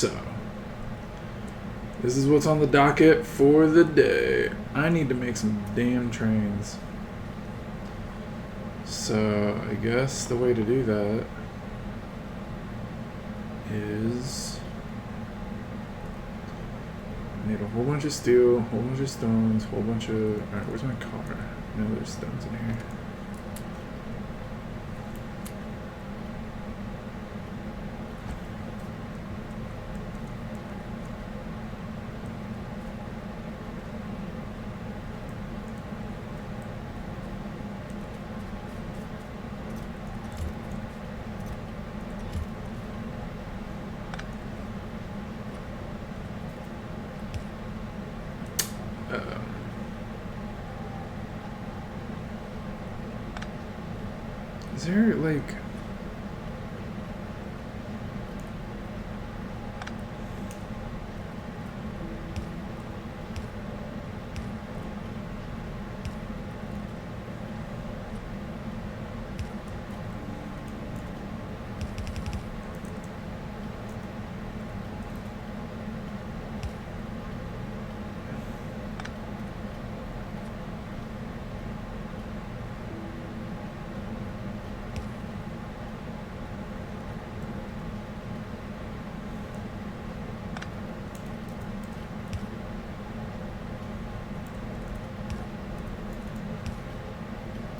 So, this is what's on the docket for the day. I need to make some damn trains. So, I guess the way to do that is I need a whole bunch of steel, a whole bunch of stones, a whole bunch of... Alright, where's my car? No, there's stones in here. Is there, like...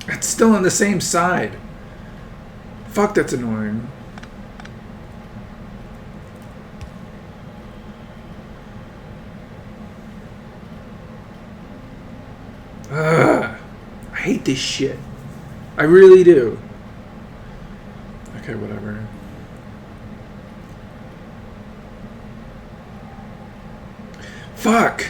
It's still on the same side. Fuck, that's annoying. Ugh. I hate this shit. I really do. Okay, whatever. Fuck.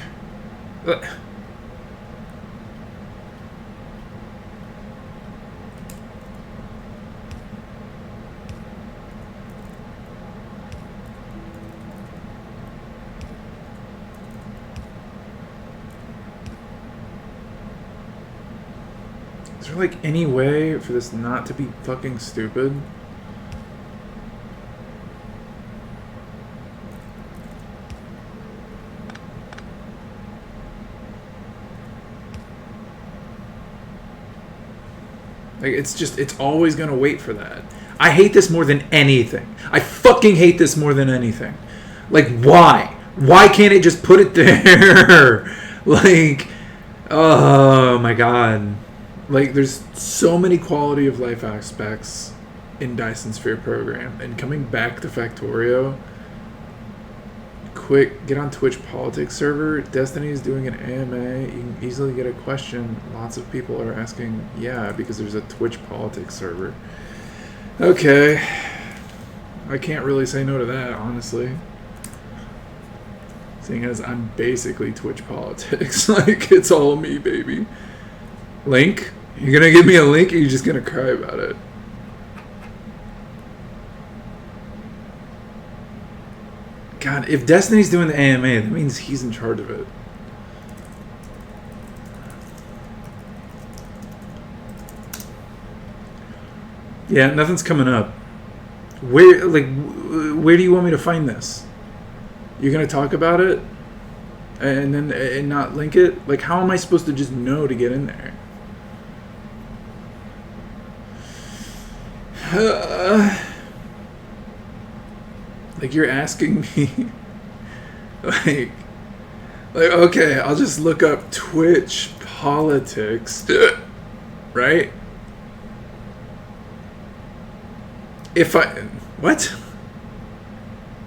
Is there like any way for this not to be fucking stupid? Like, it's always gonna wait for that. I hate this more than anything. I fucking hate this more than anything. Like, why? Why can't it just put it there? Like, oh my god. Like, there's so many quality of life aspects in Dyson Sphere program. And coming back to Factorio, quick, get on Twitch Politics server. Destiny's doing an AMA. You can easily get a question. Lots of people are asking, yeah, because there's a Twitch Politics server. Okay. I can't really say no to that, honestly. Seeing as I'm basically Twitch Politics. Like, it's all me, baby. Link? You're gonna give me a link or you're just gonna cry about it? God, if Destiny's doing the AMA, that means he's in charge of it. Yeah, nothing's coming up. Where do you want me to find this? You're gonna talk about it? And not link it? Like, how am I supposed to just know to get in there? Like, you're asking me, like, okay, I'll just look up Twitch Politics, right? What?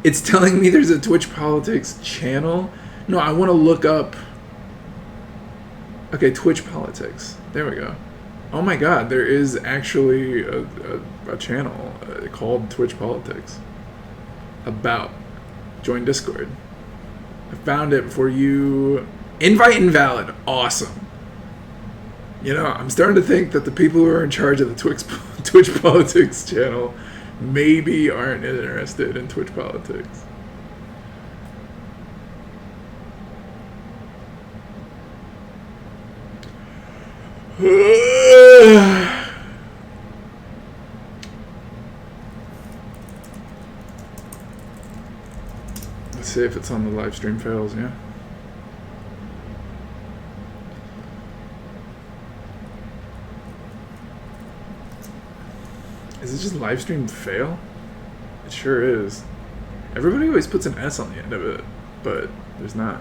It's telling me there's a Twitch Politics channel? No, I want to look up, okay, Twitch Politics. There we go. Oh my god, there is actually a channel called Twitch Politics. About. Join Discord. I found it for you. Invite invalid. Awesome. You know, I'm starting to think that the people who are in charge of the Twitch Politics channel maybe aren't interested in Twitch Politics. Let's see if it's on the live stream fails, yeah. Is it just live stream fail? It sure is. Everybody always puts an S on the end of it, but there's not.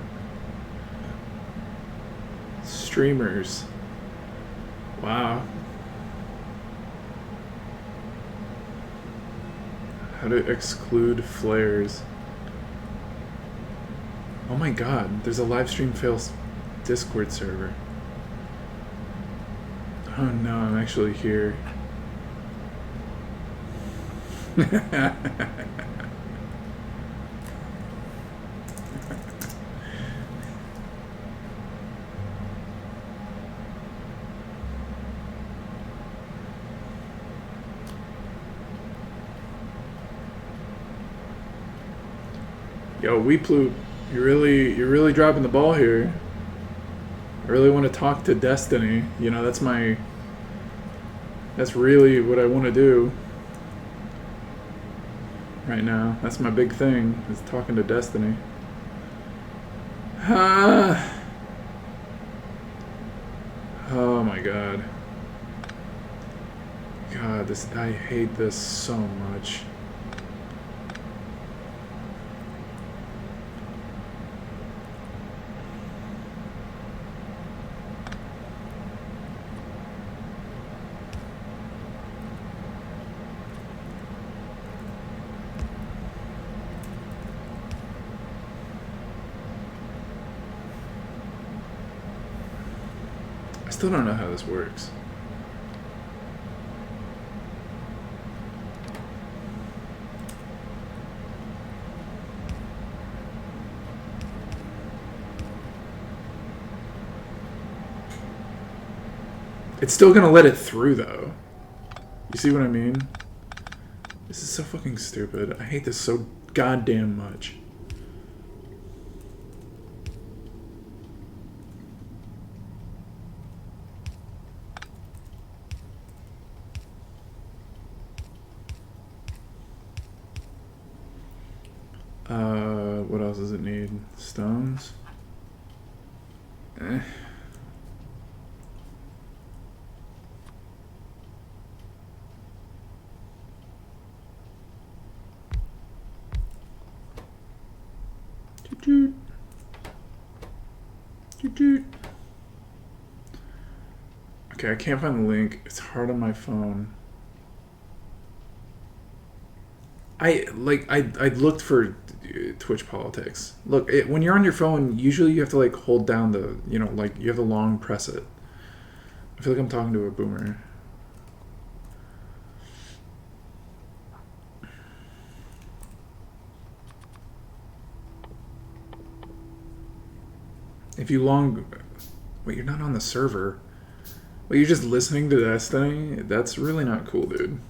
Streamers. Wow. How to exclude flares. Oh my god, there's a live stream fails Discord server. Oh no, I'm actually here. Yo, Weeploop, you're really dropping the ball here. I really want to talk to Destiny. You know, that's really what I want to do right now. That's my big thing, is talking to Destiny. Oh my god. God, I hate this so much. I still don't know how this works. It's still gonna let it through though. You see what I mean? This is so fucking stupid. I hate this so goddamn much. What else does it need? Stones? Eh. Okay, I can't find the link. It's hard on my phone. I looked for Twitch politics. Look, when you're on your phone, usually you have to like hold down the, you know, like you have to long press it. I feel like I'm talking to a boomer. If you long... Wait, you're not on the server. Wait, you're just listening to Destiny? That's really not cool, dude.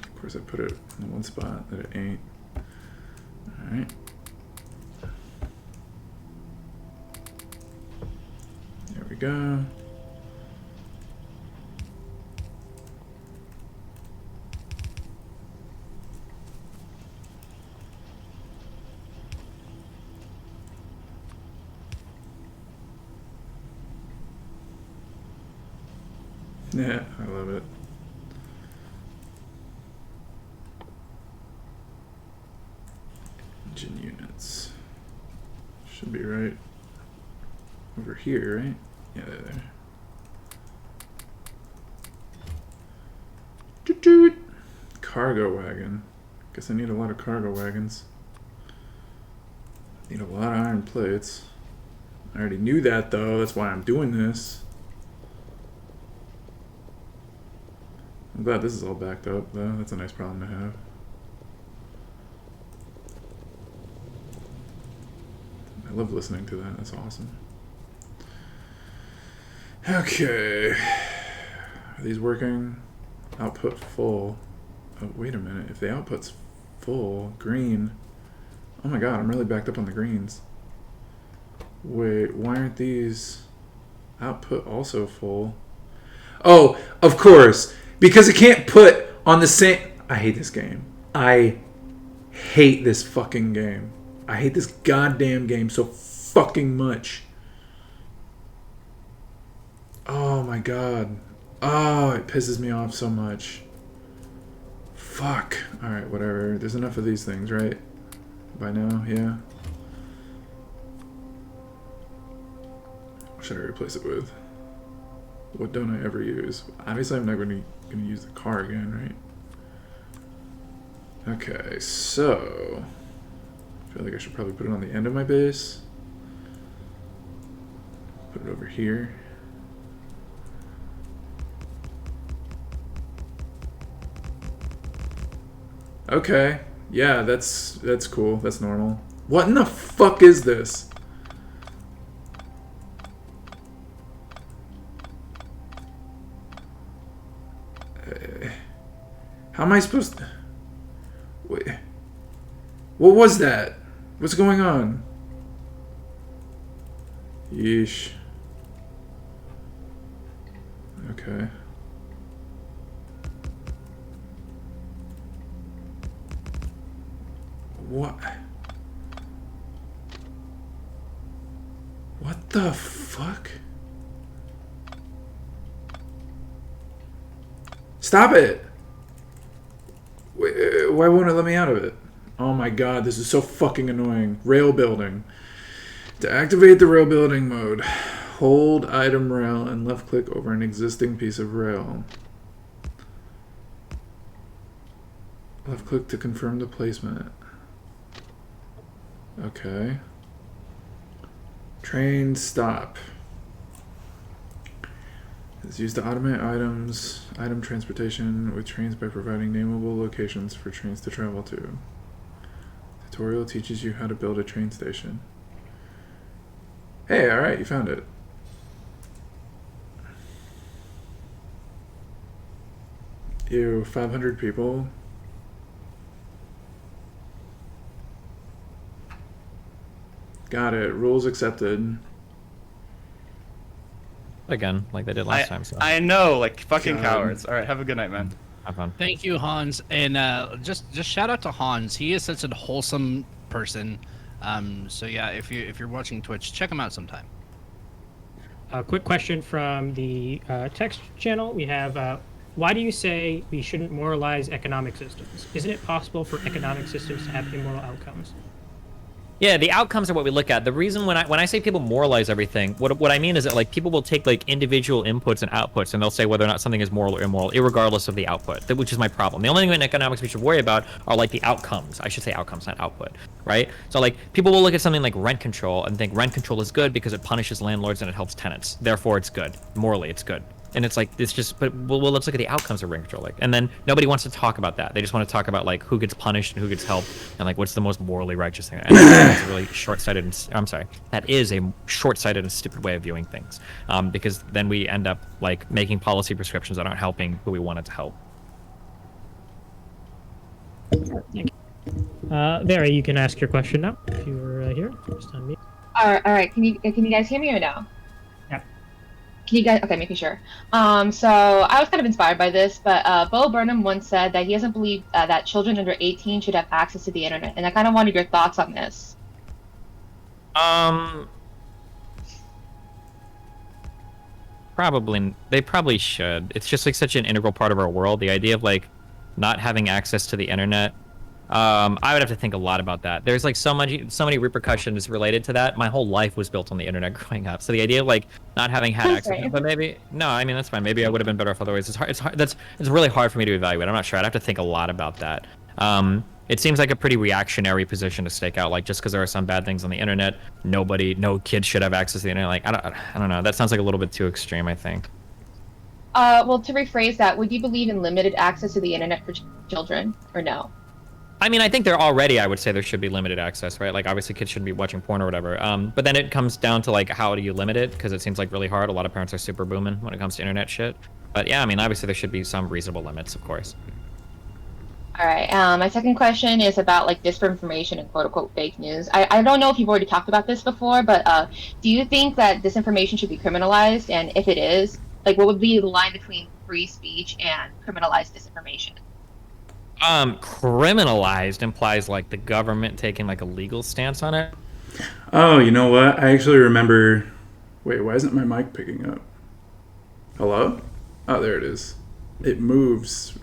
Of course I put it in the one spot that it ain't. Alright. There we go. Yeah, I love it. Engine units. Should be right over here, right? Yeah, they're there. Doot doot. Cargo wagon. Guess I need a lot of cargo wagons. Need a lot of iron plates. I already knew that though, that's why I'm doing this. I'm glad this is all backed up though, that's a nice problem to have. I love listening to that, that's awesome. Okay. Are these working? Output full. Oh, wait a minute. If the output's full, green. Oh my god, I'm really backed up on the greens. Wait, why aren't these output also full? Oh, of course. Because it can't put on the same... I hate this game. I hate this fucking game. I hate this goddamn game so fucking much. Oh my god. Oh, it pisses me off so much. Fuck. Alright, whatever. There's enough of these things, right? By now, yeah. What should I replace it with? What don't I ever use? Obviously, I'm never going to use the car again, right? Okay, so... I feel like I should probably put it on the end of my base. Put it over here. Okay. Yeah, that's cool. That's normal. What in the fuck is this? How am I supposed to... Wait. What was that? What's going on? Yeesh. Okay. What? What the fuck? Stop it! Why won't it let me out of it? Oh my god, this is so fucking annoying. Rail building. To activate the rail building mode, hold item rail and left click over an existing piece of rail. Left click to confirm the placement. Okay. Train stop. It's used to automate item transportation with trains by providing nameable locations for trains to travel to. Tutorial teaches you how to build a train station. Hey, alright, you found it. Ew, 500 people. Got it. Rules accepted. Again, like they did last time. So. I know, like fucking cowards. All right, have a good night, man. Have fun. Thank you, Hans, and just shout out to Hans. He is such a wholesome person. So yeah, if you're watching Twitch, check him out sometime. A quick question from the text channel. We have, why do you say we shouldn't moralize economic systems? Isn't it possible for economic systems to have immoral outcomes? Yeah, the outcomes are what we look at. The reason when I say people moralize everything, what I mean is that like people will take like individual inputs and outputs, and they'll say whether or not something is moral or immoral, irregardless of the output. Which is my problem. The only thing in economics we should worry about are like the outcomes. I should say outcomes, not output, right? So like people will look at something like rent control and think rent control is good because it punishes landlords and it helps tenants. Therefore, it's good. Morally, it's good. And it's like, it's just, but well, let's look at the outcomes of rent control. Like, and then nobody wants to talk about that. They just want to talk about like who gets punished and who gets helped and like what's the most morally righteous thing. And that's a really short-sighted, I'm sorry, that is a short-sighted and stupid way of viewing things. Because then we end up like making policy prescriptions that aren't helping who we wanted to help. Thank you. Very, you can ask your question now if you were here. Just on me. All right. Can you guys hear me or no? Can you guys, okay, making sure. So I was kind of inspired by this, but Bo Burnham once said that he doesn't believe that children under 18 should have access to the internet, and I kind of wanted your thoughts on this. They probably should. It's just like such an integral part of our world. The idea of like not having access to the internet. I would have to think a lot about that. There's like so many repercussions related to that. My whole life was built on the internet growing up. So the idea of like not having had access, but maybe no, I mean that's fine. Maybe I would have been better off otherwise. It's hard. It's really hard for me to evaluate. I'm not sure. I'd have to think a lot about that. It seems like a pretty reactionary position to stake out. Like just because there are some bad things on the internet, no kid should have access to the internet. Like I don't know. That sounds like a little bit too extreme, I think. Well, to rephrase that, would you believe in limited access to the internet for children, or no? I mean, I think there already, I would say there should be limited access, right? Like, obviously, kids shouldn't be watching porn or whatever. But then it comes down to, like, how do you limit it? Because it seems like really hard. A lot of parents are super booming when it comes to internet shit. But yeah, I mean, obviously, there should be some reasonable limits, of course. All right. My second question is about like disinformation and quote unquote fake news. I don't know if you've already talked about this before, but do you think that disinformation should be criminalized? And if it is, like, what would be the line between free speech and criminalized disinformation? Criminalized implies like the government taking like a legal stance on it. Oh, you know what? I actually remember. Wait, why isn't my mic picking up? Hello? Oh, there it is. It moves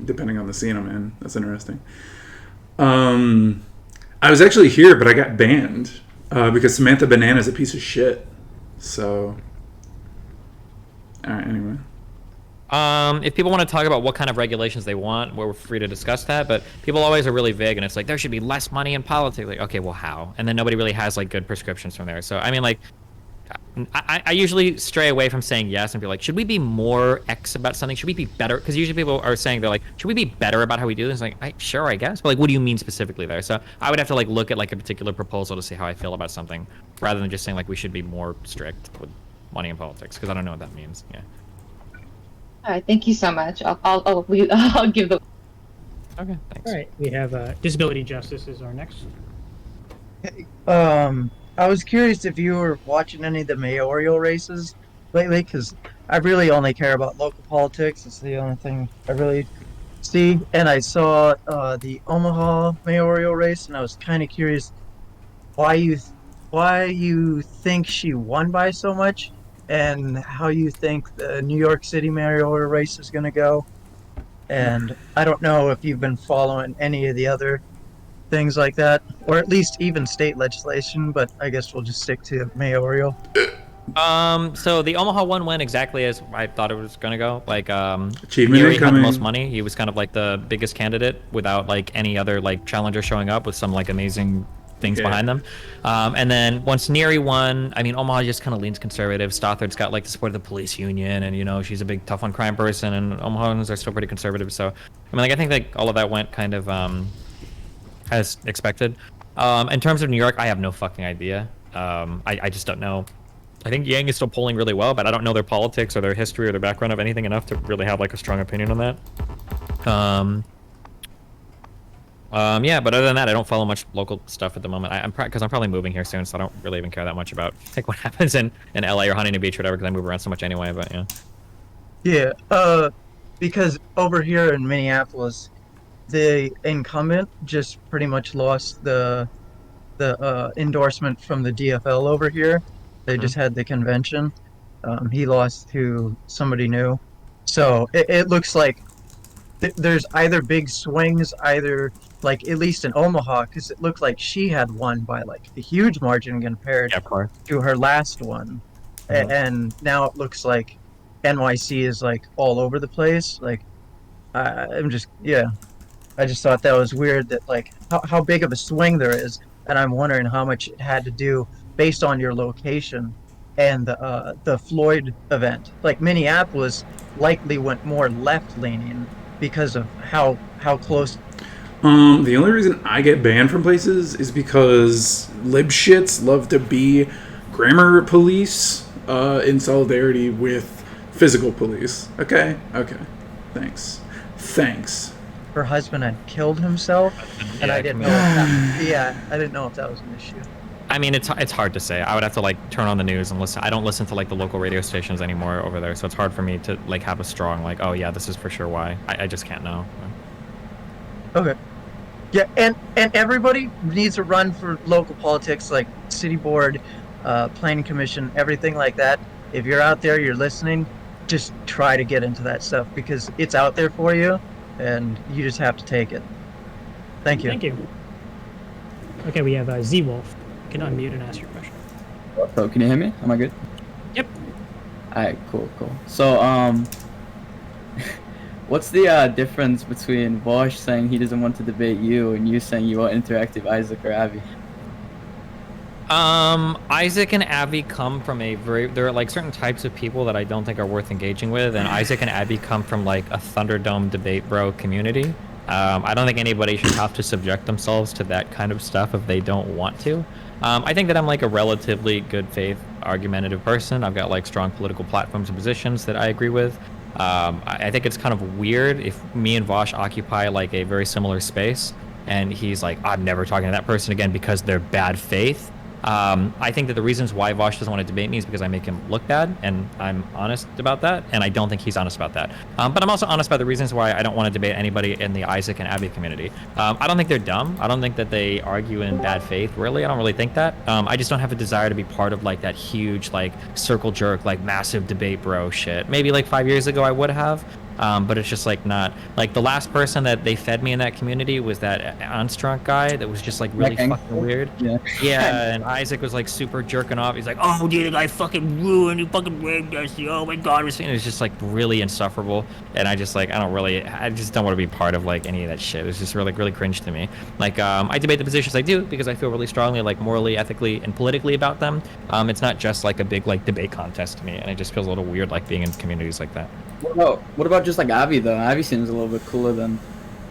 depending on the scene I'm in. That's interesting. I was actually here, but I got banned because Samantha Banana is a piece of shit. So, all right. Anyway. If people want to talk about what kind of regulations they want, we're free to discuss that. But people always are really vague, and it's like there should be less money in politics. Like, okay, well, how? And then nobody really has like good prescriptions from there. So, I mean, like, I usually stray away from saying yes and be like, should we be more X about something? Should we be better? Because usually people are saying they're like, should we be better about how we do this? Like, sure, I guess. But like, what do you mean specifically there? So I would have to like look at like a particular proposal to see how I feel about something, rather than just saying like we should be more strict with money in politics, because I don't know what that means. Yeah. All right. Thank you so much. I'll give the. Okay. Thanks. All right, we have disability justice is our next. I was curious if you were watching any of the mayoral races lately, because I really only care about local politics. It's the only thing I really see. And I saw the Omaha mayoral race, and I was kind of curious why you think she won by so much, and how you think the New York City mayoral race is going to go. And I don't know if you've been following any of the other things like that, or at least even state legislation, but I guess we'll just stick to mayoral. So the Omaha one went exactly as I thought it was gonna go. Like, Achievement Neary had the incoming. most money. He was kind of like the biggest candidate without like any other like challenger showing up with some like amazing things behind them. And then once Neary won, I mean, Omaha just kind of leans conservative. Stothard's got like the support of the police union, and you know she's a big tough on crime person, and Omahans are still pretty conservative. So I mean, like I think like all of that went kind of as expected. In terms of New York, I have no fucking idea. I just don't know. I think Yang is still polling really well, but I don't know their politics or their history or their background of anything enough to really have like a strong opinion on that. Yeah, but other than that, I don't follow much local stuff at the moment. Because I'm probably moving here soon, so I don't really even care that much about like what happens in LA or Huntington Beach or whatever, because I move around so much anyway. But yeah. Yeah, because over here in Minneapolis, the incumbent just pretty much lost the endorsement from the DFL over here. They just had the convention. He lost to somebody new. So it looks like there's either big swings, either like at least in Omaha, because it looked like she had won by like a huge margin compared to her last one. And now it looks like NYC is like all over the place. Like I just thought that was weird that like how big of a swing there is, and I'm wondering how much it had to do based on your location and the Floyd event. Like Minneapolis likely went more left leaning because of how close. The only reason I get banned from places is because libshits love to be grammar police in solidarity with physical police. Okay, thanks. Her husband had killed himself, and I didn't know. I didn't know if that was an issue. I mean, it's hard to say. I would have to like turn on the news and listen. I don't listen to like the local radio stations anymore over there, so it's hard for me to like have a strong like, oh yeah, this is for sure why. I just can't know. Okay. Yeah, and everybody needs to run for local politics, like city board, planning commission, everything like that. If you're out there, you're listening, just try to get into that stuff because it's out there for you, and you just have to take it. Thank you. Thank you. Okay, we have Z-Wolf. You can unmute and ask your question. So can you hear me? Am I good? Yep. Alright, cool. So, what's the difference between Vosh saying he doesn't want to debate you and you saying you want interactive Isaac or Abby? Isaac and Abby come from there are like certain types of people that I don't think are worth engaging with, and Isaac and Abby come from like a Thunderdome debate bro community. I don't think anybody should have to subject themselves to that kind of stuff if they don't want to. I think that I'm like a relatively good faith, argumentative person. I've got like strong political platforms and positions that I agree with. I think it's kind of weird if me and Vosh occupy like a very similar space and he's like, I'm never talking to that person again because they're bad faith. I think that the reasons why Vosh doesn't want to debate me is because I make him look bad, and I'm honest about that, and I don't think he's honest about that. But I'm also honest about the reasons why I don't want to debate anybody in the Isaac and Abby community. I don't think they're dumb. I don't think that they argue in bad faith, really. I don't really think that. I just don't have a desire to be part of like that huge, like circle jerk, like massive debate bro shit. Maybe like 5 years ago I would have. But it's just like not like the last person that they fed me in that community was that Armstrong guy that was just like really fucking weird. Yeah, and Isaac was like super jerking off. He's like, oh dude, I fucking ruined, you fucking raped us. Oh my god, it was just like really insufferable. And I just like I just don't want to be part of like any of that shit. It's just really cringe to me. Like I debate the positions I do because I feel really strongly like morally, ethically, and politically about them. It's not just like a big like debate contest to me, and it just feels a little weird like being in communities like that. What about just like Avi though? Avi seems a little bit cooler than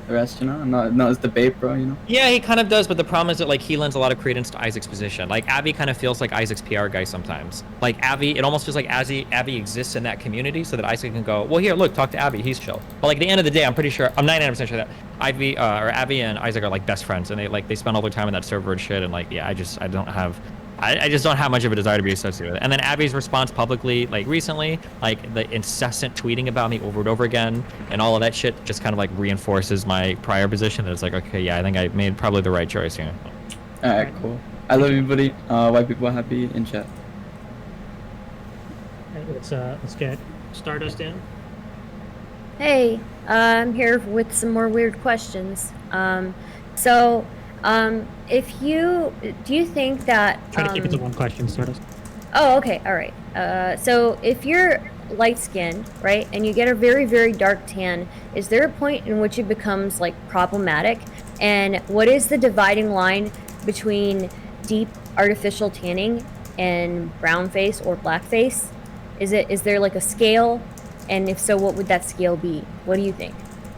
the rest, you know? Not as debate bro, you know? Yeah, he kind of does, but the problem is that like he lends a lot of credence to Isaac's position. Like Avi kind of feels like Isaac's PR guy sometimes. Like Avi, it almost feels like Avi exists in that community so that Isaac can go, well here, look, talk to Avi, he's chill. But like at the end of the day, I'm 99% sure that Avi and Isaac are like best friends, and they spend all their time in that server and shit, and like yeah, I just don't have much of a desire to be associated with it. And then Abby's response publicly, like recently, like the incessant tweeting about me over and over again and all of that shit just kind of like reinforces my prior position. And it's like, okay, yeah, I think I made probably the right choice here. All right, cool. I love you, buddy. White people happy in chat. Let's get Stardust in. Hey, I'm here with some more weird questions. Do you think that... Try to keep it to one question, Stardust. Oh, okay, all right. So if you're light-skinned, right, and you get a very, very dark tan, is there a point in which it becomes, like, problematic? And what is the dividing line between deep artificial tanning and brown face or black face? Is there, like, a scale? And if so, what would that scale be? What do you think?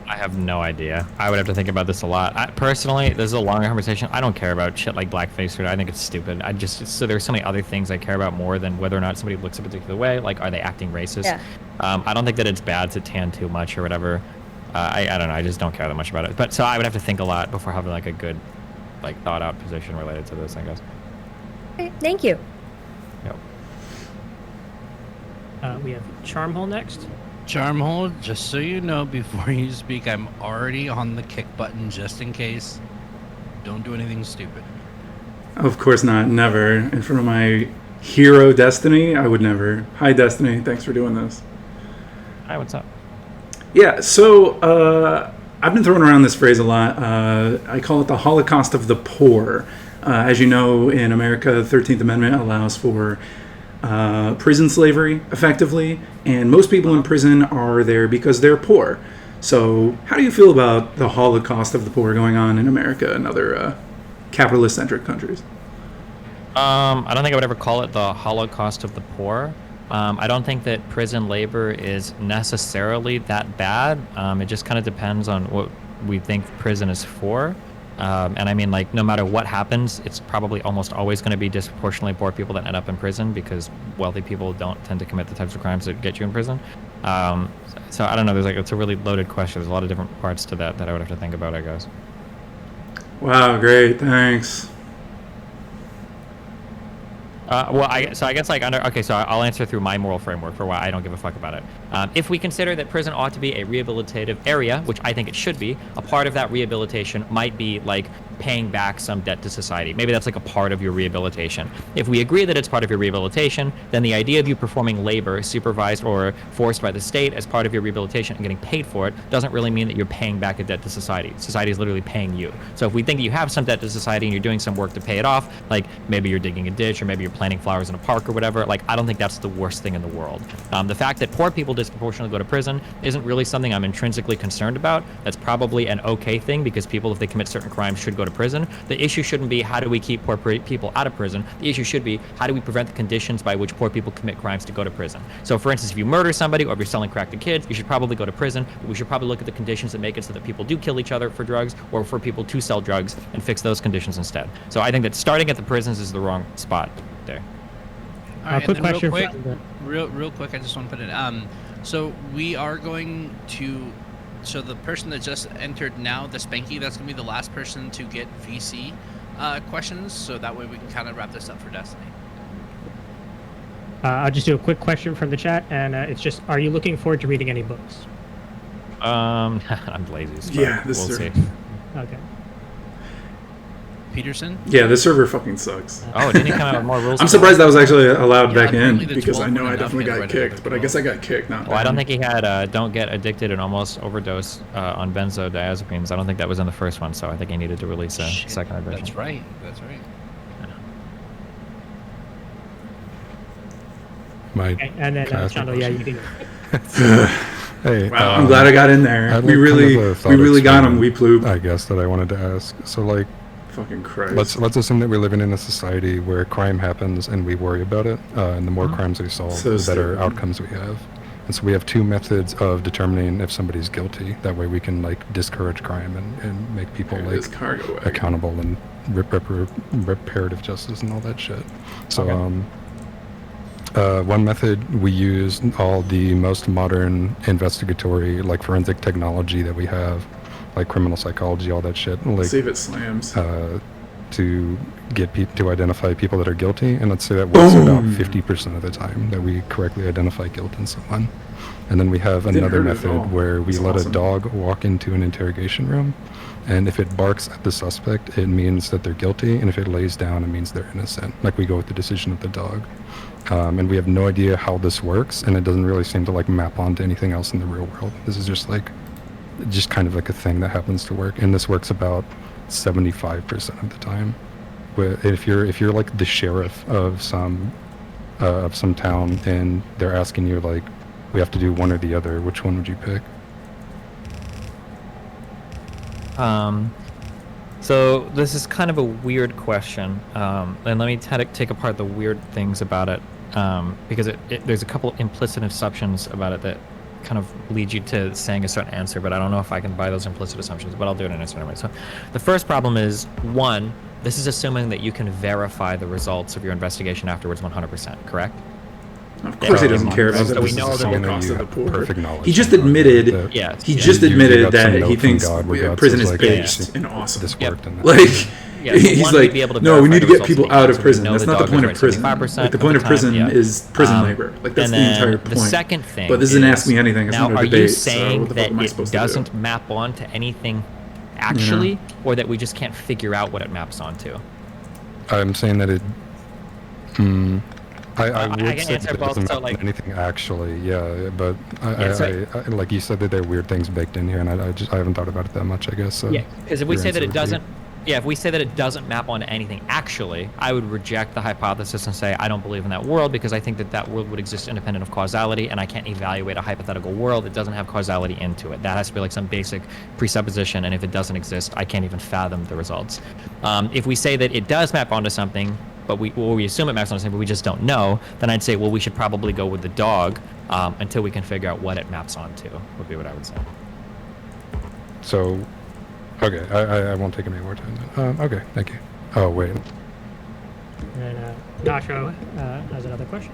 I have no idea. I would have to think about this a lot. Personally, this is a longer conversation. I don't care about shit like blackface. I think it's stupid. So there's so many other things I care about more than whether or not somebody looks a particular way. Like, are they acting racist? Yeah. I don't think that it's bad to tan too much or whatever. I don't know. I just don't care that much about it. But so I would have to think a lot before having like a good, like thought out position related to this, I guess. Okay, thank you. Yep. We have Charmhole next. Charmhole, just so you know, before you speak, I'm already on the kick button just in case. Don't do anything stupid. Of course not, never. In front of my hero Destiny, I would never. Hi Destiny, thanks for doing this. Hi, what's up? Yeah, so I've been throwing around this phrase a lot. I call it the Holocaust of the poor. As you know, in America, the 13th Amendment allows for prison slavery, effectively, and most people in prison are there because they're poor. So how do you feel about the Holocaust of the poor going on in America and other capitalist-centric countries? I don't think I would ever call it the Holocaust of the poor. I don't think that prison labor is necessarily that bad. It just kind of depends on what we think prison is for. And I mean, like, no matter what happens, it's probably almost always going to be disproportionately poor people that end up in prison because wealthy people don't tend to commit the types of crimes that get you in prison. So I don't know. It's a really loaded question. There's a lot of different parts to that I would have to think about, I guess. Wow, great, thanks. So I guess like so I'll answer through my moral framework for why I don't give a fuck about it. If we consider that prison ought to be a rehabilitative area, which I think it should be, a part of that rehabilitation might be like paying back some debt to society. Maybe that's like a part of your rehabilitation. If we agree that it's part of your rehabilitation, then the idea of you performing labor, supervised or forced by the state as part of your rehabilitation and getting paid for it doesn't really mean that you're paying back a debt to society. Society is literally paying you. So if we think that you have some debt to society and you're doing some work to pay it off, like maybe you're digging a ditch or maybe you're planting flowers in a park or whatever. Like, I don't think that's the worst thing in the world. The fact that poor people disproportionately go to prison isn't really something I'm intrinsically concerned about. That's probably an okay thing because people, if they commit certain crimes, should go to prison. The issue shouldn't be how do we keep poor people out of prison. The issue should be how do we prevent the conditions by which poor people commit crimes to go to prison. So, for instance, if you murder somebody or if you're selling crack to kids, you should probably go to prison. But we should probably look at the conditions that make it so that people do kill each other for drugs or for people to sell drugs and fix those conditions instead. So I think that starting at the prisons is the wrong spot there. All right, quick and then question real from quick, real quick, I just want to put it. So we are going to. So the person that just entered now, the Spanky, that's gonna be the last person to get VC questions. So that way we can kind of wrap this up for Destiny. I'll just do a quick question from the chat, and it's just: are you looking forward to reading any books? I'm lazy. So Yeah, this we'll server. see. Okay. Peterson? Yeah, this server fucking sucks. Oh, didn't he come out with more rules? I'm surprised that was actually allowed Yeah, back in apparently the because 12 I know were I enough definitely to got get rid of kicked, the but I guess I got kicked. Not Well, I don't banned. think he had don't get addicted and almost overdose on benzodiazepines. I don't think that was in the first one, so I think he needed to release a Shit, second edition. That's right. That's right. Okay, and then Can I ask a Chandler, yeah, you can. Hey, Wow, I'm glad I got in there. I'd We like really, kind of a thought we really got him. experiment, We ploop. I guess that I wanted to ask. So like, Fucking Christ. let's assume that we're living in a society where crime happens and we worry about it, and the more crimes we solve, So the better stupid. outcomes we have. And so we have two methods of determining if somebody's guilty. That way we can like discourage crime and make people There it is, like cargo wagon. accountable and reparative justice and all that shit. So one method, we use all the most modern investigatory, like forensic technology that we have, like criminal psychology, all that shit, like See if it slams. to get people to identify people that are guilty. And let's say that works about Boom. 50% of the time that we correctly identify guilt in someone. And then we have Didn't another hurt at all. method where we It's let awesome. a dog walk into an interrogation room. And if it barks at the suspect, it means that they're guilty. And if it lays down, it means they're innocent. Like we go with the decision of the dog. And we have no idea how this works. And it doesn't really seem to like map onto anything else in the real world. This is just kind of like a thing that happens to work. And this works about 75% of the time. If you're like the sheriff of some town and they're asking you like, we have to do one or the other, which one would you pick? So this is kind of a weird question, and let me take apart the weird things about it, because there's a couple implicit assumptions about it that kind of lead you to saying a certain answer, but I don't know if I can buy those implicit assumptions, but I'll do it in a certain way. So the first problem is, one, this is assuming that you can verify the results of your investigation afterwards 100%, correct? Of course, he doesn't care about So that. we This is know the that sole Assuming that cost you of the have poor. perfect knowledge He just of it, admitted. that Yes. He yeah. just you got admitted some that note he from thinks God where God prison says, is like, based "Hey, and awesome. this Yep. worked and Like, Yeah, so he's one, like, we'd be able to no, we verify need to the get results people of the out case, of so we prison. know That's the not the dog point is of prison. 75% Like the of point the of prison time, yeah. is prison labor. Like that's And the entire then the point. second thing But this isn't is, Ask Me Anything. It's now, not a are debate. you So saying what the fuck that am I it supposed to do? doesn't map onto anything actually, or that we just can't figure out what it maps onto? I'm saying that it. I I would can say answer that it both, doesn't so, map on like- anything actually, yeah. But Yeah, so- I like you said that there are weird things baked in here, and I haven't thought about it that much. I guess. So Yeah, because if we your say that answer it would be- doesn't, if we say that it doesn't map onto anything actually, I would reject the hypothesis and say I don't believe in that world because I think that world would exist independent of causality, and I can't evaluate a hypothetical world that doesn't have causality into it. That has to be like some basic presupposition, and if it doesn't exist, I can't even fathom the results. If we say that it does map onto something, but we assume it maps onto something, but we just don't know, then I'd say, well, we should probably go with the dog until we can figure out what it maps onto, would be what I would say. So, okay, I won't take any more time then. Okay, thank you. Oh, wait. And Nacho has another question.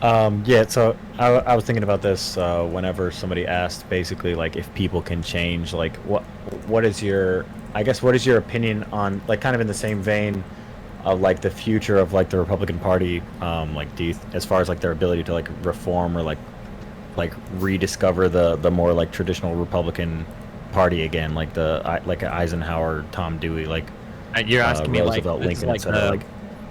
Yeah, so I was thinking about this whenever somebody asked basically like if people can change, like what is your opinion on, like, kind of in the same vein of like the future of like the Republican Party, like do you, as far as like their ability to like reform or like rediscover the more like traditional Republican Party again, like like Eisenhower, Tom Dewey, like You're asking me like, Roosevelt, this is Lincoln, like etc. Like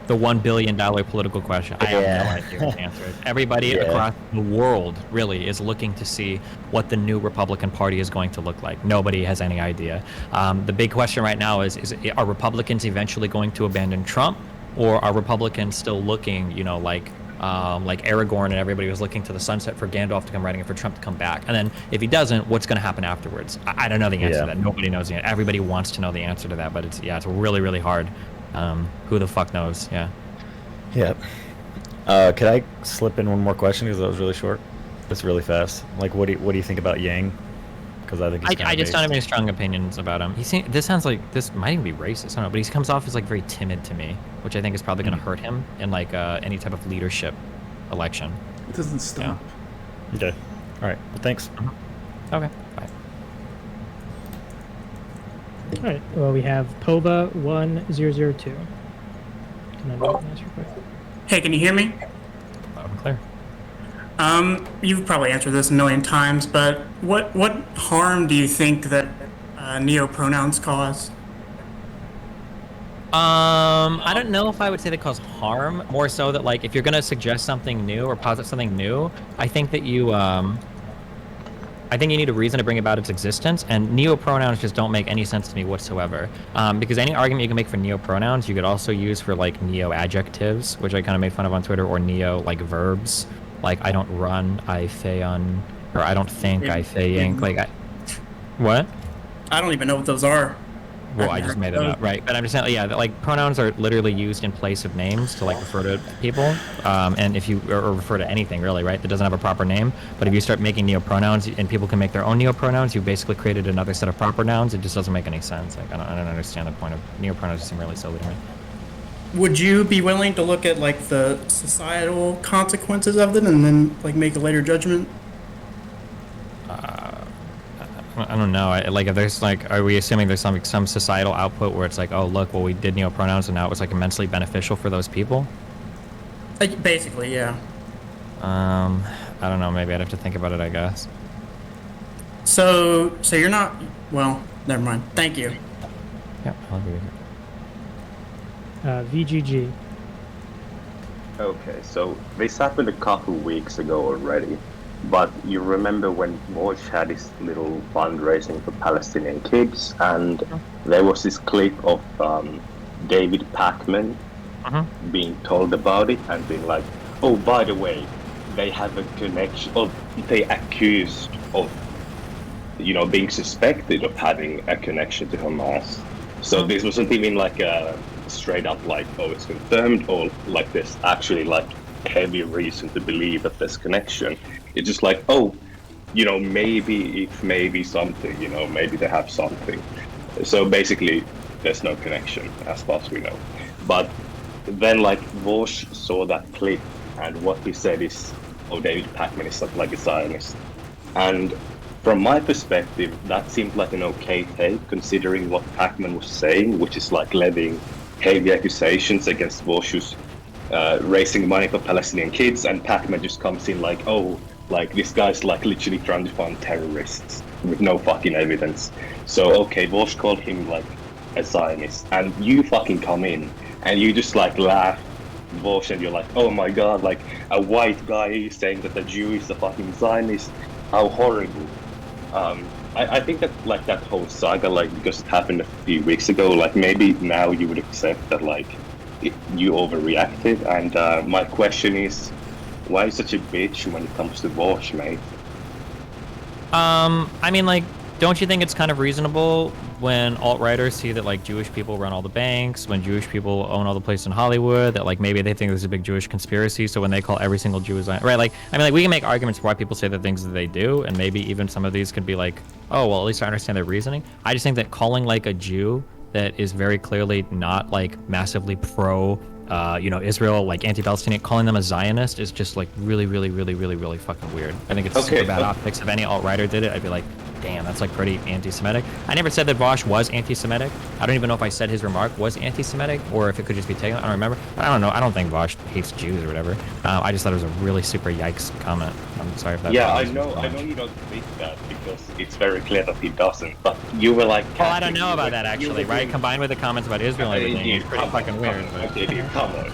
the $1 billion political question. I have no idea what the answer is. Everybody across the world really is looking to see what the new Republican Party is going to look like. Nobody has any idea. The big question right now is are Republicans eventually going to abandon Trump? or are Republicans still looking, you know, like Aragorn and everybody was looking to the sunset for Gandalf to come riding and for Trump to come back? And then if he doesn't, what's going to happen afterwards? I don't know the answer to that. Nobody knows the answer. Everybody wants to know the answer to that, but it's really, really hard. Who the fuck knows? Yeah. Yeah. Could I slip in one more question because that was really short? That's really fast. Like, what do you think about Yang? Because I think I just don't have any strong opinions about him. This sounds like this might even be racist. I don't know, but he comes off as like very timid to me, which I think is probably going to hurt him in like any type of leadership election. It doesn't stop. Yeah. Okay. All right. Well, thanks. Okay. Bye. All right. Well, we have Pova 1002. Can I ask your question? Hey, can you hear me? Loud and clear. You've probably answered this a million times, but what harm do you think that neo-pronouns cause? I don't know if I would say they cause harm. More so that like if you're gonna suggest something new or posit something new, I think that you need a reason to bring about its existence, and neo-pronouns just don't make any sense to me whatsoever. Because any argument you can make for neo-pronouns, you could also use for like neo-adjectives, which I kind of made fun of on Twitter, or neo like verbs, like I don't run, I theon, or I don't think, I think. Like, what? I don't even know what those are. Well, I just made it up, right? But I'm just saying, yeah, like pronouns are literally used in place of names to like refer to people, and if you or refer to anything really, right? That doesn't have a proper name. But if you start making neo-pronouns and people can make their own neo-pronouns, you basically created another set of proper nouns. It just doesn't make any sense. Like I don't understand the point of neo-pronouns. It seem really silly to me. Would you be willing to look at like the societal consequences of it and then like make a later judgment? I don't know. Like, if there's like, are we assuming there's some societal output where it's like, oh look, well we did neo-pronouns and now it was like immensely beneficial for those people? Basically, yeah. I don't know. Maybe I'd have to think about it, I guess. So you're not. Well, never mind. Thank you. Yeah, I'll agree with you. VGG. Okay, so this happened a couple weeks ago already, but you remember when Bush had his little fundraising for Palestinian kids, and there was this clip of David Pacman being told about it and being like, oh, by the way, they have a connection, or they accused of, you know, being suspected of having a connection to Hamas. So this wasn't even like a straight up like, oh, it's confirmed, or like there's actually like heavy reason to believe that there's connection. It's just like, oh, you know, maybe something, you know, maybe they have something. So basically there's no connection as far as we know. But then like Vosh saw that clip, and what he said is, oh, David Pacman is something like a Zionist. And from my perspective, that seemed like an okay take, considering what Pacman was saying, which is like levying heavy accusations against Vosh, who's raising money for Palestinian kids, and Pacman just comes in like, oh, like this guy's like literally trying to find terrorists with no fucking evidence. So okay, Vosh called him like a Zionist, and you fucking come in and you just like laugh Vosh, and you're like, oh my god, like a white guy saying that the Jew is a fucking Zionist, how horrible. I think that like that whole saga, like because it happened a few weeks ago, like maybe now you would accept that like you overreacted. And my question is, why are you such a bitch when it comes to Vosh, mate? I mean, like, don't you think it's kind of reasonable when alt-righters see that like Jewish people run all the banks, when Jewish people own all the places in Hollywood, that like maybe they think there's a big Jewish conspiracy, so when they call every single Jew a Zionist, right? Like, I mean, like we can make arguments for why people say the things that they do, and maybe even some of these could be like, oh, well, at least I understand their reasoning. I just think that calling like a Jew that is very clearly not like massively pro Israel, like anti-Palestinian, calling them a Zionist is just like really, really, really, really, really fucking weird. I think it's super bad optics. If any alt-righter did it, I'd be like, damn, that's like pretty anti-Semitic. I never said that Vosh was anti-Semitic. I don't even know if I said his remark was anti-Semitic or if it could just be taken. I don't remember. But I don't know. I don't think Vosh hates Jews or whatever. I just thought it was a really super yikes comment. I'm sorry if that. Yeah, I know you don't think that because it's very clear that he doesn't. But you were like, well, I don't know about that actually, right? Combined with the comments about Israel and everything, it's pretty fucking weird.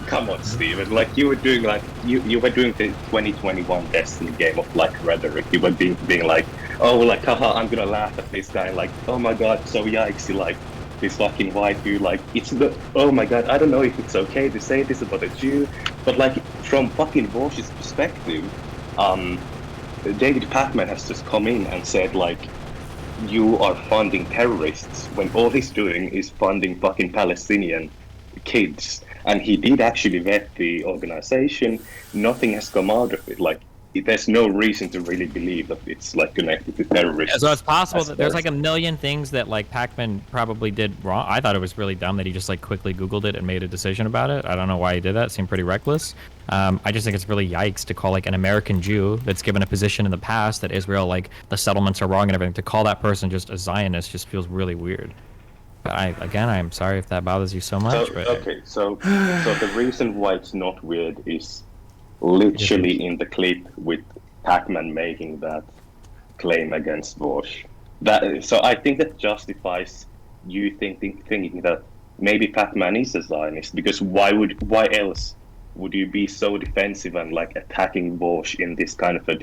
Come on, Steven. Like you were doing like you were doing the 2021 Destiny game of like rhetoric. You were being like, oh, like haha, I'm gonna laugh at this guy. Like, oh my god, so yikes. Like, this fucking wife who like it's the oh my god, I don't know if it's okay to say this about a Jew, but like from fucking Bosch's perspective, David Pacman has just come in and said like you are funding terrorists when all he's doing is funding fucking Palestinian kids. And he did actually vet the organization. Nothing has come out of it. Like, there's no reason to really believe that it's like connected to terrorists. So it's possible that there's like a million things that like Pacman probably did wrong. I thought it was really dumb that he just like quickly Googled it and made a decision about it. I don't know why he did that. It seemed pretty reckless. I just think it's really yikes to call like an American Jew that's given a position in the past that Israel, like the settlements are wrong and everything, to call that person just a Zionist just feels really weird. But I'm sorry if that bothers you so much. So, but okay, so the reason why it's not weird is literally in the clip with Pacman making that claim against Bosch. So I think that justifies you thinking that maybe Pacman is a Zionist, because why else would you be so defensive and like attacking Bosch in this kind of a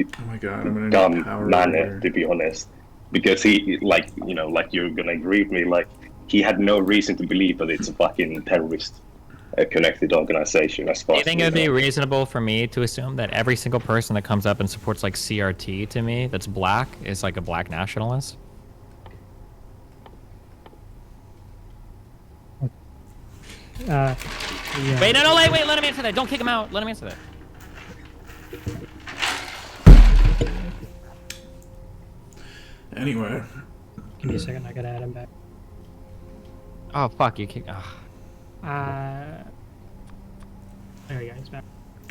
dumb manner, to be honest? Because he, like, you know, like you're gonna agree with me, like he had no reason to believe that it's a fucking terrorist connected organization. As far do you think it would be reasonable for me to assume that every single person that comes up and supports like CRT to me that's black is like a black nationalist? Yeah. Wait, no, wait, let him answer that. Don't kick him out. Let him answer that. Anyway. Give me a second, I gotta add him back. Oh, fuck, you kick. There we go, he's back.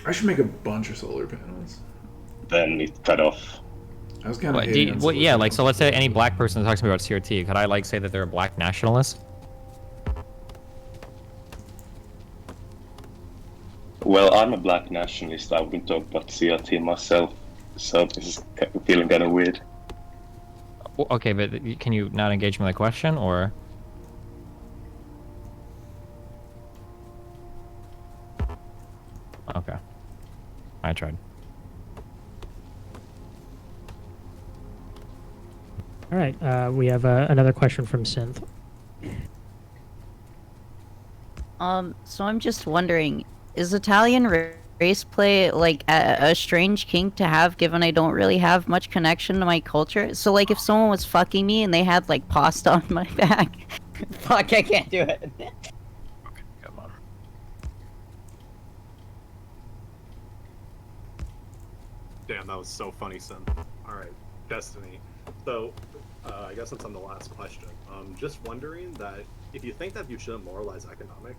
I should make a bunch of solar panels. Then it cut off. I was kind of yeah, like, so let's say any black person that talks to me about CRT, could I, like, say that they're a black nationalist? Well, I'm a black nationalist. I wouldn't talk about CRT myself, so this is feeling kind of weird. Okay, but can you not engage me with the question, or? Okay. I tried. All right, we have another question from Synth. So I'm just wondering, is Italian race play like a strange kink to have, given I don't really have much connection to my culture? So like if someone was fucking me and they had like pasta on my back, fuck, I can't do it. Come on. Damn, that was so funny, son. Alright, Destiny. So, I guess since I'm the last question, just wondering that if you think that you shouldn't moralize economic,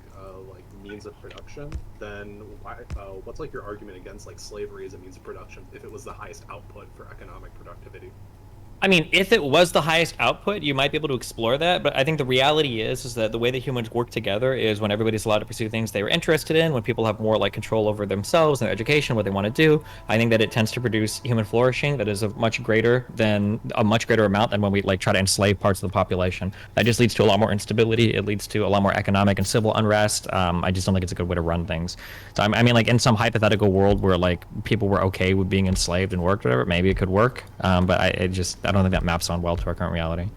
like, means of production, then why, what's, like, your argument against, like, slavery as a means of production if it was the highest output for economic productivity? I mean, if it was the highest output, you might be able to explore that, but I think the reality is that the way that humans work together is when everybody's allowed to pursue things they were interested in, when people have more like control over themselves and their education, what they want to do. I think that it tends to produce human flourishing that is a much greater amount than when we like try to enslave parts of the population. That just leads to a lot more instability. It leads to a lot more economic and civil unrest. I just don't think it's a good way to run things. So I mean, like in some hypothetical world where like people were okay with being enslaved and worked, whatever, maybe it could work. But I don't think that maps on well to our current reality.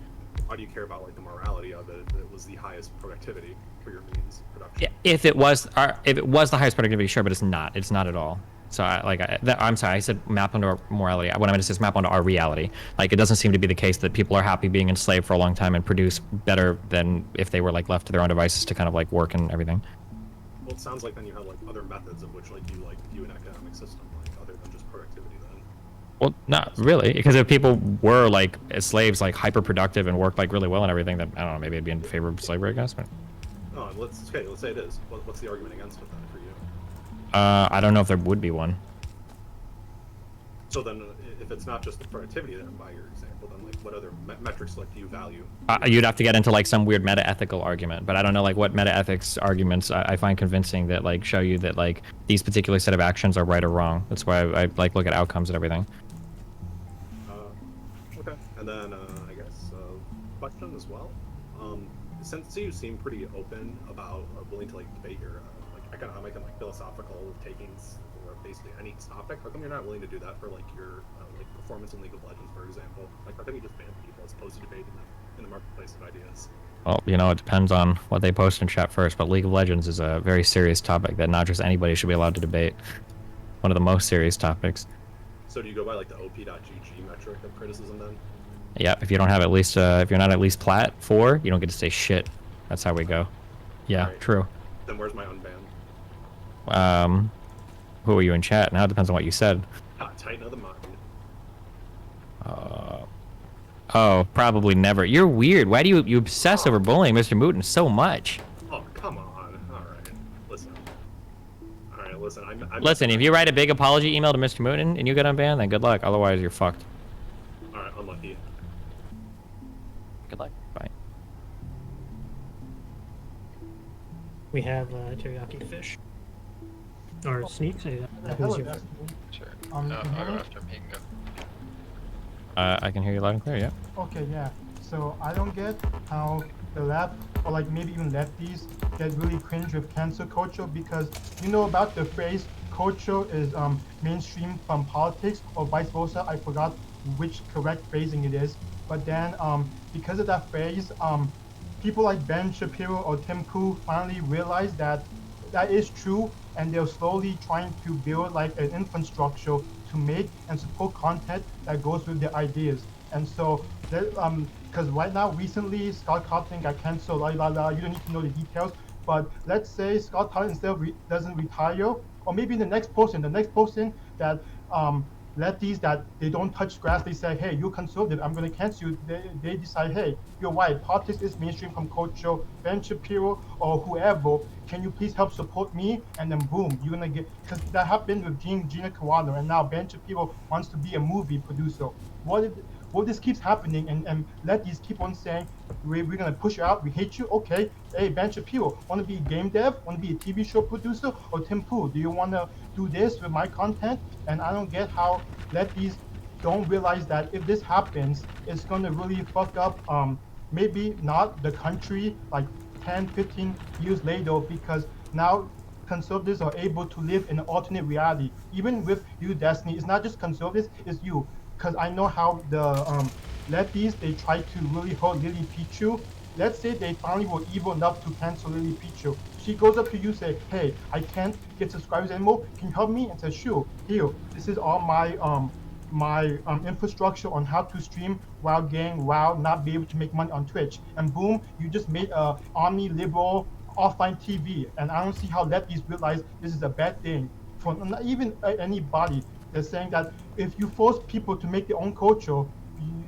Why do you care about like the morality of it if it was the highest productivity for your means of production? Yeah, if it was the highest productivity, sure, but it's not. It's not at all. So I'm sorry, I said map onto our morality. What I meant to say is map onto our reality. Like it doesn't seem to be the case that people are happy being enslaved for a long time and produce better than if they were like left to their own devices to kind of like work and everything. Well, it sounds like then you have like other methods of which like you like view an economic system, like other than just productivity then. Well, not really, because if people were like as slaves, like hyper productive and worked like really well and everything, then I don't know, maybe it'd be in favor of slavery, I guess. But No, let's say it is. What's the argument against it then for you? I don't know if there would be one. So then, if it's not just the productivity, then by your example, then like what other metrics like do you value? You'd have to get into like some weird meta-ethical argument, but I don't know like what meta-ethics arguments I find convincing that like show you that like these particular set of actions are right or wrong. That's why I like look at outcomes and everything. Okay, and then I guess question as well. Since you seem pretty open about willing to like debate your like economic and like philosophical takings or basically any topic, how come you're not willing to do that for like your like performance in League of Legends, for example? Like how come you just ban people as opposed to debating them in the marketplace of ideas? Well, you know, it depends on what they post in chat first, but League of Legends is a very serious topic that not just anybody should be allowed to debate. One of the most serious topics. So do you go by like the op.gg metric of criticism then? Yeah, if you don't have at least, if you're not at least plat 4, you don't get to say shit. That's how we go. Yeah, Right. true. Then where's my unban? Who are you in chat? Now it depends on what you said. Titan of the mind. Oh, probably never. You're weird. Why do you obsess over bullying Mr. Mooten so much? Oh, come on. Alright. Listen. Alright, listen. I'm Listen, if you write a big apology email to Mr. Mooten and you get unbanned, then good luck. Otherwise, you're fucked. Alright, unlucky. Good luck. Bye. We have teriyaki fish. Or sneaks. Hello, Destiny. Sure. Can you hear me? After me, go. I can hear you loud and clear, yeah. Okay, yeah. So I don't get how the left, or like maybe even lefties, get really cringe with cancel culture, because you know about the phrase culture is mainstream from politics, or vice versa. I forgot which correct phrasing it is. But then because of that phrase, people like Ben Shapiro or Tim Pool finally realized that that is true, and they're slowly trying to build like an infrastructure to make and support content that goes with their ideas. And so, because right now, recently, Scott Cawthon got canceled, you don't need to know the details, but let's say Scott Cawthon instead doesn't retire, or maybe the next person that lefties that they don't touch grass, they say, hey, you're conservative, I'm going to cancel you. They decide, hey, you're right, politics is mainstream from culture, Ben Shapiro or whoever, can you please help support me? And then boom, you're going to get, because that happened with Gina Carano, and now Ben Shapiro wants to be a movie producer. What this keeps happening, and lefties keep on saying, we're going to push you out, we hate you, okay. Hey, Ben Shapiro, want to be a game dev, want to be a TV show producer, or Tim Pool, do you want to do this with my content? And I don't get how lefties don't realize that if this happens, it's going to really fuck up, maybe not the country, like 10, 15 years later, because now conservatives are able to live in an alternate reality. Even with you, Destiny, it's not just conservatives, it's you. Because I know how the lefties, they try to really hurt Lily Pichu. Let's say they finally were evil enough to cancel Lily Pichu. She goes up to you, say, hey, I can't get subscribers anymore. Can you help me? And says, sure, here, this is all my infrastructure on how to stream while not be able to make money on Twitch. And boom, you just made a omni-liberal offline TV. And I don't see how lefties realize this is a bad thing for not even anybody. They're saying that if you force people to make their own culture,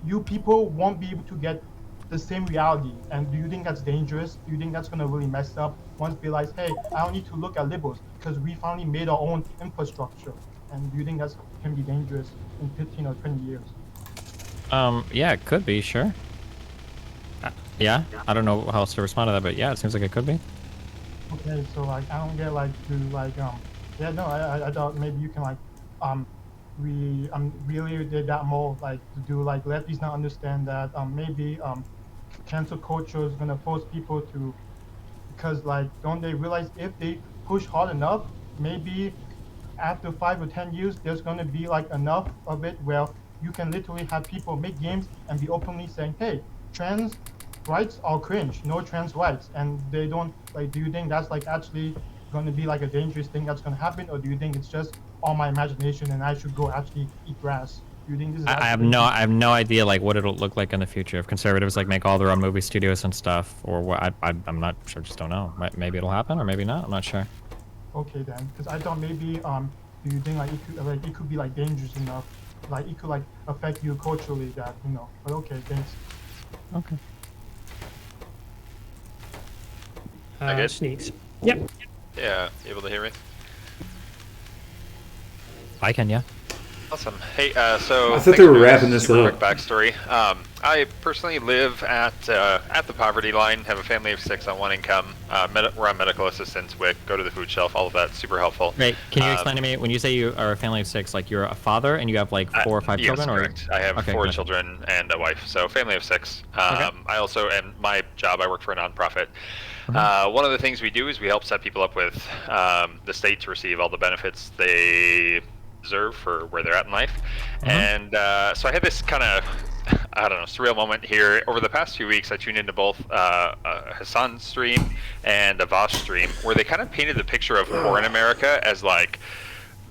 you people won't be able to get the same reality. And do you think that's dangerous? Do you think that's going to really mess up once they realize, hey, I don't need to look at liberals because we finally made our own infrastructure? And do you think that's can be dangerous in 15 or 20 years? Yeah, it could be, sure. Yeah, I don't know how else to respond to that, but yeah, it seems like it could be. Okay, so like I don't get like to like yeah, no, I thought maybe you can like really did that more like to do like lefties not understand that maybe cancel culture is gonna force people to, because like don't they realize if they push hard enough, maybe after 5 or 10 years there's gonna be like enough of it where you can literally have people make games and be openly saying, hey, trans rights are cringe, no trans rights, and they don't like. Do you think that's like actually going to be like a dangerous thing that's going to happen, or do you think it's just all my imagination and I should go actually eat grass? Do you think this is I have no idea like what it'll look like in the future if conservatives like make all their own movie studios and stuff, or what. I'm not sure, just don't know. Maybe it'll happen or maybe not, I'm not sure. Okay then, because I thought maybe do you think like it could be like dangerous enough, like it could like affect you culturally, that you know? But okay, thanks. Okay. I guess sneaks. Yep. Yeah, you able to hear me? I can, yeah. Awesome. Hey, so I thought they were wrapping this super up. Quick backstory. I personally live at the poverty line. Have a family of 6 on 1 income. We're on medical assistance, WIC, go to the food shelf. All of that super helpful. Right. Can you explain to me when you say you are a family of 6, like you're a father and you have like 4 or 5 children, or? Correct. I have 4 children and a wife, so family of 6. I also, and my job, I work for a nonprofit. One of the things we do is we help set people up with the state to receive all the benefits they deserve for where they're at in life. And so I had this kind of I don't know, surreal moment here. Over the past few weeks, I tuned into both Hassan's stream and a Vosh stream, where they kind of painted the picture of poor in America as like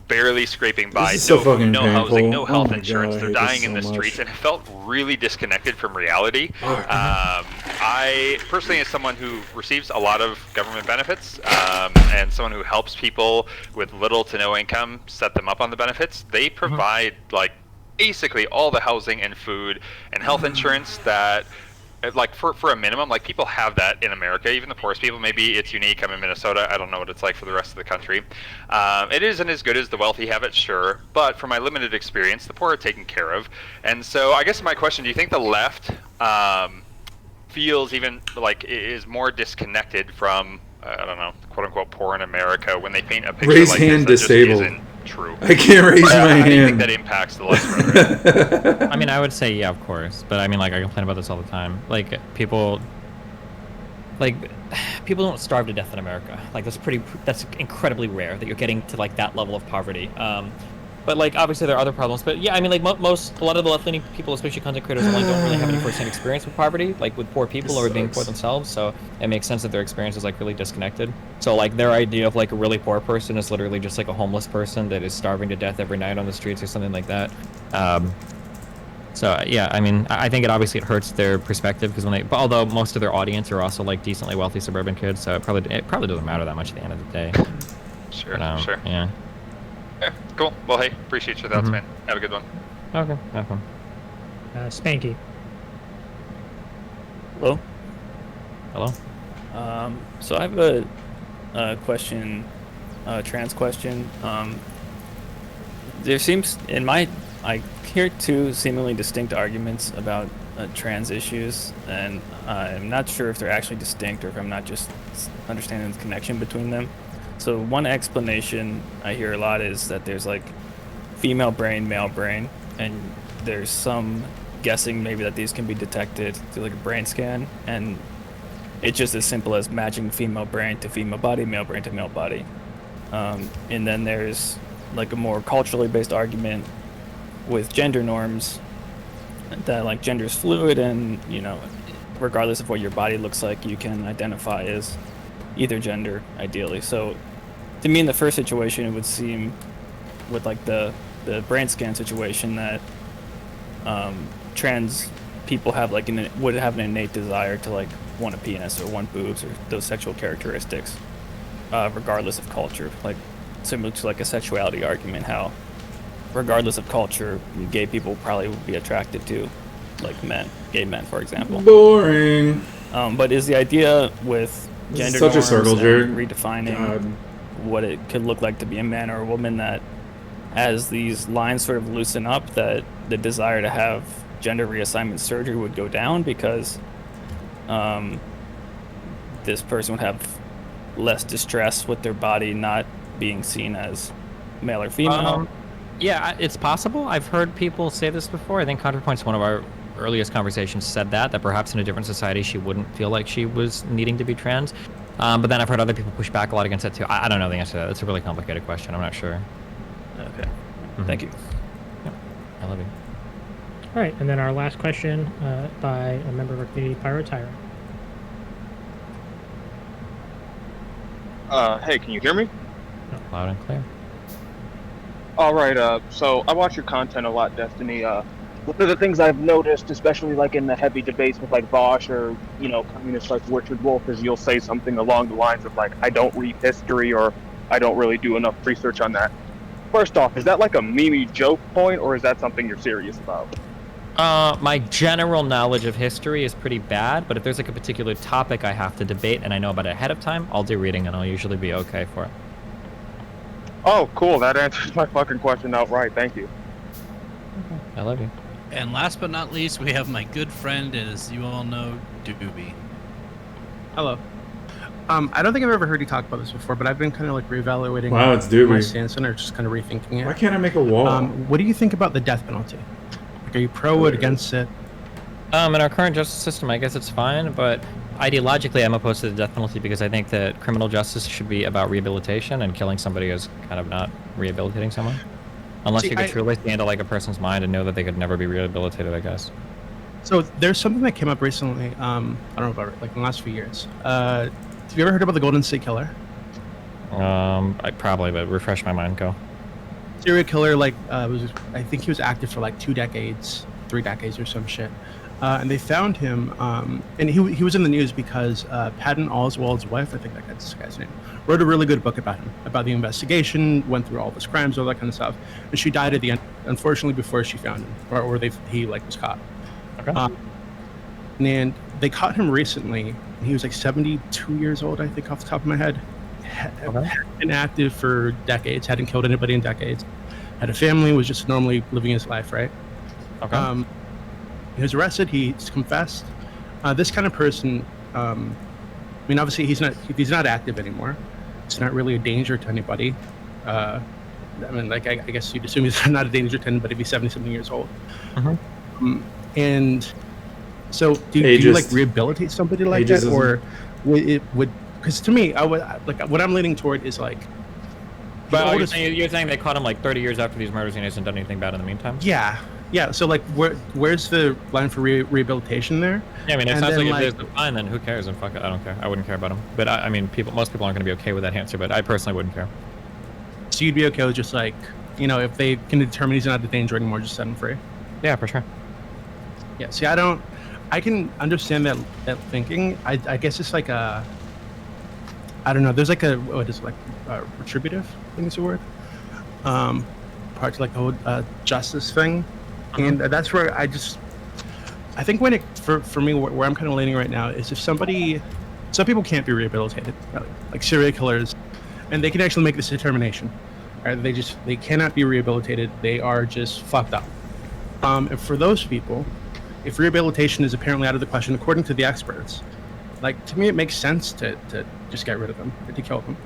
barely scraping by, This is so fucking no painful. housing, no Oh health my insurance. God, I They're hate dying this in the so streets, much. and it felt really disconnected from reality. I personally, as someone who receives a lot of government benefits, and someone who helps people with little to no income set them up on the benefits, they provide like basically all the housing and food and health insurance that, like, for a minimum, like, people have that in America, even the poorest people. Maybe it's unique. I'm in Minnesota. I don't know what it's like for the rest of the country. It isn't as good as the wealthy have it, sure, but from my limited experience, the poor are taken care of. And so I guess my question, do you think the left feels even like is more disconnected from, I don't know, quote unquote poor in America when they paint a picture Raise like hand this that disabled. just isn't true? I can't raise my How do you think hand. that impacts the left rhetoric? I mean, I would say yeah, of course, but I mean, like, I complain about this all the time. Like, people don't starve to death in America. Like, that's incredibly rare that you're getting to like that level of poverty. But like, obviously there are other problems. But yeah, I mean, like a lot of the left-leaning people, especially content creators online, don't really have any first-hand experience with poverty, like with poor people or being poor themselves. So it makes sense that their experience is like really disconnected. So like their idea of like a really poor person is literally just like a homeless person that is starving to death every night on the streets or something like that. So yeah, I mean, I think it hurts their perspective because although most of their audience are also like decently wealthy suburban kids, so it probably doesn't matter that much at the end of the day. Sure, But, sure. Yeah. Okay, cool. Well, hey, appreciate your thoughts, man. Have a good one. Okay, no problem. Spanky. Hello? Hello? So I have a question, a trans question. There seems, I hear two seemingly distinct arguments about trans issues, and I'm not sure if they're actually distinct or if I'm not just understanding the connection between them. So one explanation I hear a lot is that there's like female brain, male brain, and there's some guessing maybe that these can be detected through like a brain scan, and it's just as simple as matching female brain to female body, male brain to male body. And then there's like a more culturally based argument with gender norms that like gender is fluid, and you know, regardless of what your body looks like, you can identify as either gender ideally. So to me, in the first situation, it would seem with like the brain scan situation that trans people have like would have an innate desire to like want a penis or want boobs or those sexual characteristics, regardless of culture. Like similar to like a sexuality argument, how regardless of culture, gay people probably would be attracted to like gay men, for example. Boring. But is the idea with gender Such a norms circle and jerk. redefining God. what it could look like to be a man or a woman, that as these lines sort of loosen up, that the desire to have gender reassignment surgery would go down because this person would have less distress with their body not being seen as male or female? Yeah, it's possible. I've heard people say this before. I think ContraPoints, one of our earliest conversations, said that perhaps in a different society she wouldn't feel like she was needing to be trans. But then I've heard other people push back a lot against that too. I don't know the answer to that. It's a really complicated question. I'm not sure. Okay. Thank you. Yep. I love you. All right, and then our last question by a member of our community, Pyrotyra. Hey, can you hear me? Loud and clear. All right. So I watch your content a lot, Destiny. One of the things I've noticed, especially like in the heavy debates with like Vosh or communists like Richard Wolff, is you'll say something along the lines of like, "I don't read history" or "I don't really do enough research on that." First off, is that like a meme joke point, or is that something you're serious about? My general knowledge of history is pretty bad, but if there's like a particular topic I have to debate and I know about it ahead of time, I'll do reading and I'll usually be okay for it. Oh, cool. That answers my fucking question outright. Thank you. I love you. And last but not least, we have my good friend, as you all know, Doobie. Hello. I don't think I've ever heard you talk about this before, but I've been kind of like reevaluating Wow, it's my Doobie. stance and just kind of rethinking it. Why can't I make a wall? What do you think about the death penalty? Like, are you pro it, against it? In our current justice system, I guess it's fine, but ideologically, I'm opposed to the death penalty because I think that criminal justice should be about rehabilitation, and killing somebody is kind of not rehabilitating someone. Unless See, you could truly stand to like a person's mind and know that they could never be rehabilitated, I guess. So there's something that came up recently. I don't know about it, like in the last few years. Have you ever heard about the Golden State Killer? I probably, but refresh my mind. Go. Serial killer, like I think he was active for like 2 decades, 3 decades, or some shit. And they found him, and he was in the news because Patton Oswalt's wife, I think that's this guy's name, wrote a really good book about him, about the investigation, went through all of his crimes, all that kind of stuff, and she died at the end, unfortunately, before she found him, or he like was caught. Okay. And they caught him recently. And he was like 72 years old, I think, off the top of my head. Okay. Had been active for decades, hadn't killed anybody in decades, had a family, was just normally living his life, right? Okay. He was arrested. He's confessed. This kind of person, I mean, obviously he's not active anymore. It's not really a danger to anybody. I mean, like I guess you'd assume he's not a danger to anybody if he's 70-something years old. And so, do you like rehabilitate somebody like that, or would? Because to me, I would like what I'm leaning toward is like. But you're saying they caught him like 30 years after these murders and he hasn't done anything bad in the meantime? Yeah. So like, where's the line for rehabilitation there? Yeah, I mean, it sounds like if there's a fine, then who cares? And fuck it, I don't care. I wouldn't care about him. But I mean, most people aren't going to be okay with that answer. But I personally wouldn't care. So you'd be okay with just like, if they can determine he's not a danger anymore, just set him free. Yeah, for sure. Yeah. See, I can understand that thinking. I guess it's like I don't know. There's like what is it, like retributive? I think it's a word. Part of like the whole justice thing. And that's where I think when for me, where I'm kind of leaning right now is if some people can't be rehabilitated, like serial killers, and they can actually make this determination. Right? They cannot be rehabilitated. They are just fucked up. And for those people, if rehabilitation is apparently out of the question, according to the experts, like to me, it makes sense to just get rid of them, or to kill them.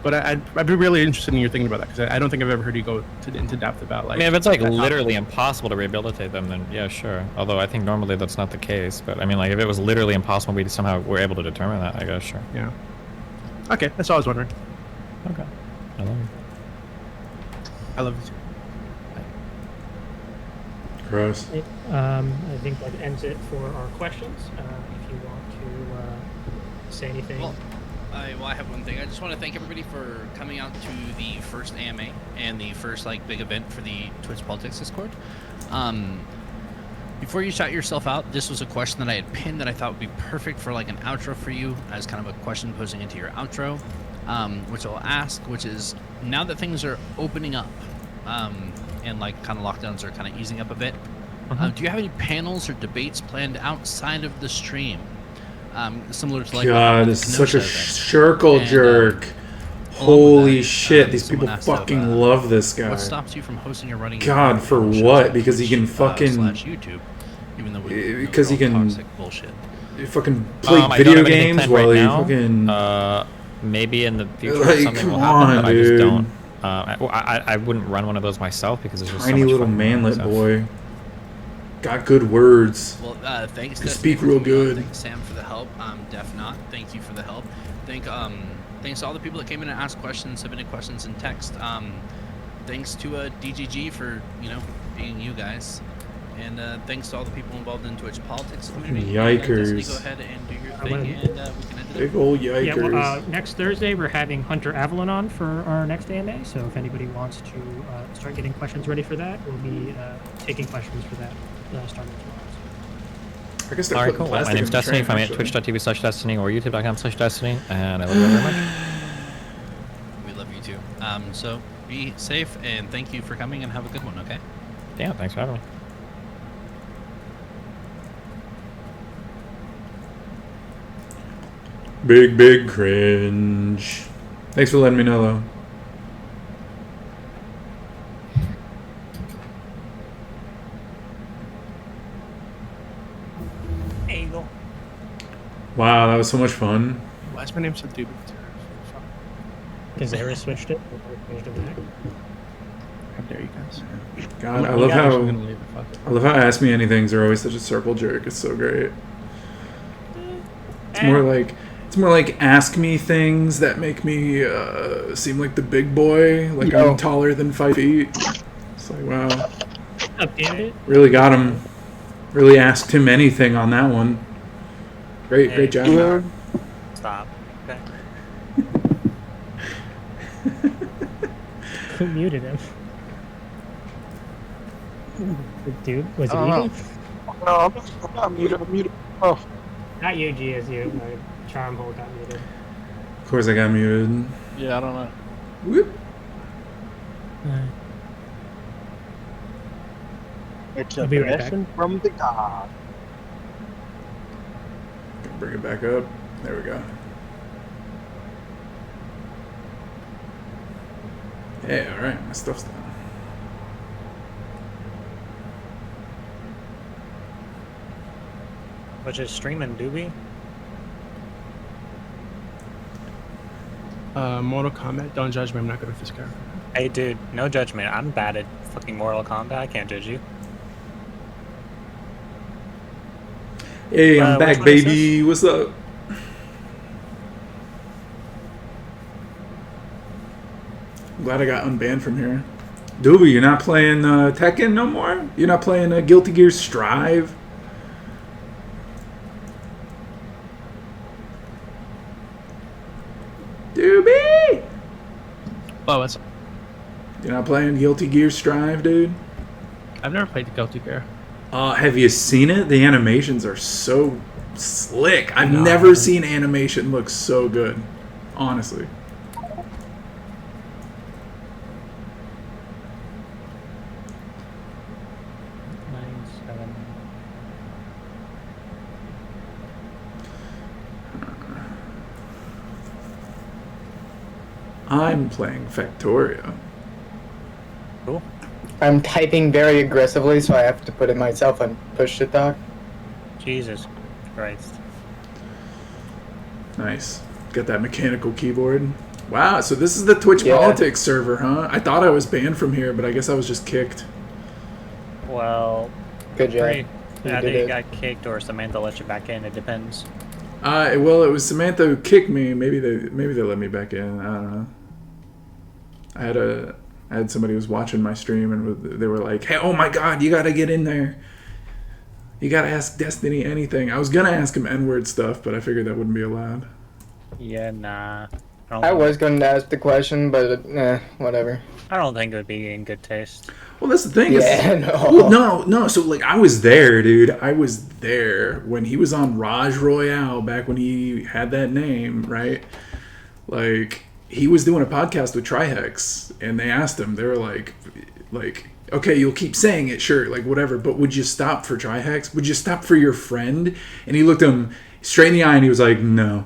But I'd be really interested in your thinking about that, because I don't think I've ever heard you go into depth about like. I mean, if it's like literally impossible to rehabilitate them, then yeah, sure. Although I think normally that's not the case. But I mean, like if it was literally impossible, we somehow were able to determine that, I guess, sure. Yeah. Okay, that's all I was wondering. Okay. I love you. I love you too. Gross. I think that ends it for our questions. If you want to say anything. Well, I have one thing. I just want to thank everybody for coming out to the first AMA and the first like big event for the Twitch Politics Discord. Before you shout yourself out, this was a question that I had pinned that I thought would be perfect for like an outro for you, as kind of a question posing into your outro, which I'll ask, which is, now that things are opening up, and like kind of lockdowns are kind of easing up a bit, do you have any panels or debates planned outside of the stream? Similar to like God, it's such a circle jerk. Holy shit, these people fucking love this guy. What stops you from hosting or running? God, for what? Because he can fucking. YouTube, even though because he can. Bullshit. Fucking play video games while he fucking. Maybe in the future like, something will happen, but I just don't. I wouldn't run one of those myself because it's just tiny so much little fun manlet boy. Got good words. Well, thanks. Can speak real good. Thanks, Sam, for the help. Def Not, thank you for the help. Thanks to all the people that came in and asked questions, submitted questions in text. Thanks to DGG for being you guys, and thanks to all the people involved in Twitch Politics community. Yikers! Go ahead and do your thing, and we can end it. Big old yikers. Yeah, well, next Thursday we're having Hunter Avalon on for our next AMA. So if anybody wants to start getting questions ready for that, we'll be taking questions for that starting tomorrow. I guess they're all right, cool. My name's Destiny. Find me at twitch.tv/Destiny or youtube.com/Destiny, and I love you very much. We love you too. So be safe, and thank you for coming, and have a good one. Okay. Yeah, thanks for having me. Big cringe. Thanks for letting me know, though. There you go. Wow, that was so much fun. Why is my name so stupid? Because Zara switched it. How dare you guys? God, I love how Ask Me Anythings are always such a circle jerk. It's so great. It's more like ask me things that make me seem like the big boy, like I'm taller than 5 feet. It's like, wow. Up, Bandit. Really got him. Really asked him anything on that one. Great job. Yeah. Stop. Okay. Who muted him? The dude? Was it I don't you? No, I'm not muted. I'm muted. Oh. Not you, G, as you. My charm hole got muted. Of course I got muted. Yeah, I don't know. Whoop. It's I'll a be right back. blessing from the God. Bring it back up. There we go. Hey, alright, my stuff's done. Which is streaming, Doobie? Mortal Kombat. Don't judge me. I'm not good with this character. Hey, dude, no judgment. I'm bad at fucking Mortal Kombat. I can't judge you. Hey, I'm which back, one is baby. What's up? I'm glad I got unbanned from here. Doobie, you're not playing Tekken no more? You're not playing Guilty Gear Strive? Doobie! Oh, what's You're not playing Guilty Gear Strive, dude? I've never played the Guilty Gear. Have you seen it? The animations are so slick. I've No, I never haven't. seen animation look so good. Honestly. I'm playing Factorio. Cool. I'm typing very aggressively, so I have to put it myself on push to talk. Jesus Christ. Nice. Got that mechanical keyboard. Wow, so this is the Twitch Yeah. Politics server, huh? I thought I was banned from here, but I guess I was just kicked. Well, Good job. pretty- You I did think you it. got kicked or Samantha let you back in. It depends. Well, it was Samantha who kicked me. Maybe they let me back in. I don't know. I had somebody who was watching my stream and they were like, "Hey, oh my God, you gotta get in there. You gotta ask Destiny anything." I was gonna ask him N-word stuff, but I figured that wouldn't be allowed. Yeah, nah. I was going to ask the question, but whatever. I don't think it would be in good taste. Well, that's the thing. Yeah, is, no. Well, no. So, like, I was there, dude. I was there when he was on Raj Royale back when he had that name, right? Like, he was doing a podcast with Trihex, and they asked him. They were like, okay, you'll keep saying it, sure, like whatever, but would you stop for Trihex? Would you stop for your friend? And he looked him straight in the eye, and he was like, no.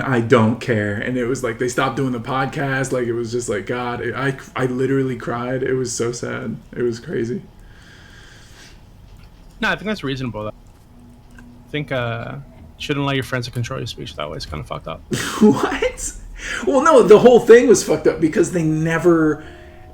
I don't care. And it was like they stopped doing the podcast. Like it was just like God. I literally cried. It was so sad. It was crazy. No, I think that's reasonable. Though. I think shouldn't let your friends control your speech. That way, it's kind of fucked up. What? Well, no. The whole thing was fucked up because they never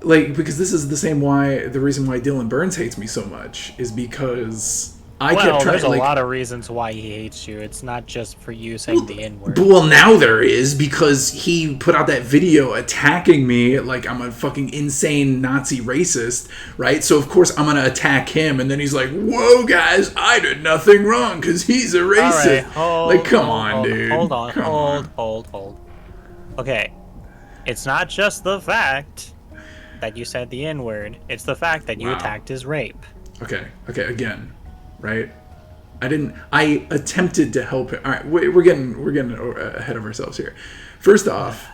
because this is the reason why Dylan Burns hates me so much is because I kept trying. There's a lot of reasons why he hates you. It's not just for you saying the N-word. Well, now there is because he put out that video attacking me like I'm a fucking insane Nazi racist, right? So of course I'm gonna attack him, and then he's like, "Whoa, guys, I did nothing wrong because he's a racist." All right, like, come on, dude. Hold on, Come hold. Okay, it's not just the fact that you said the N-word. It's the fact that you attacked his rape. Okay, again. Right? I attempted to help him. All right, we're getting ahead of ourselves here. First off,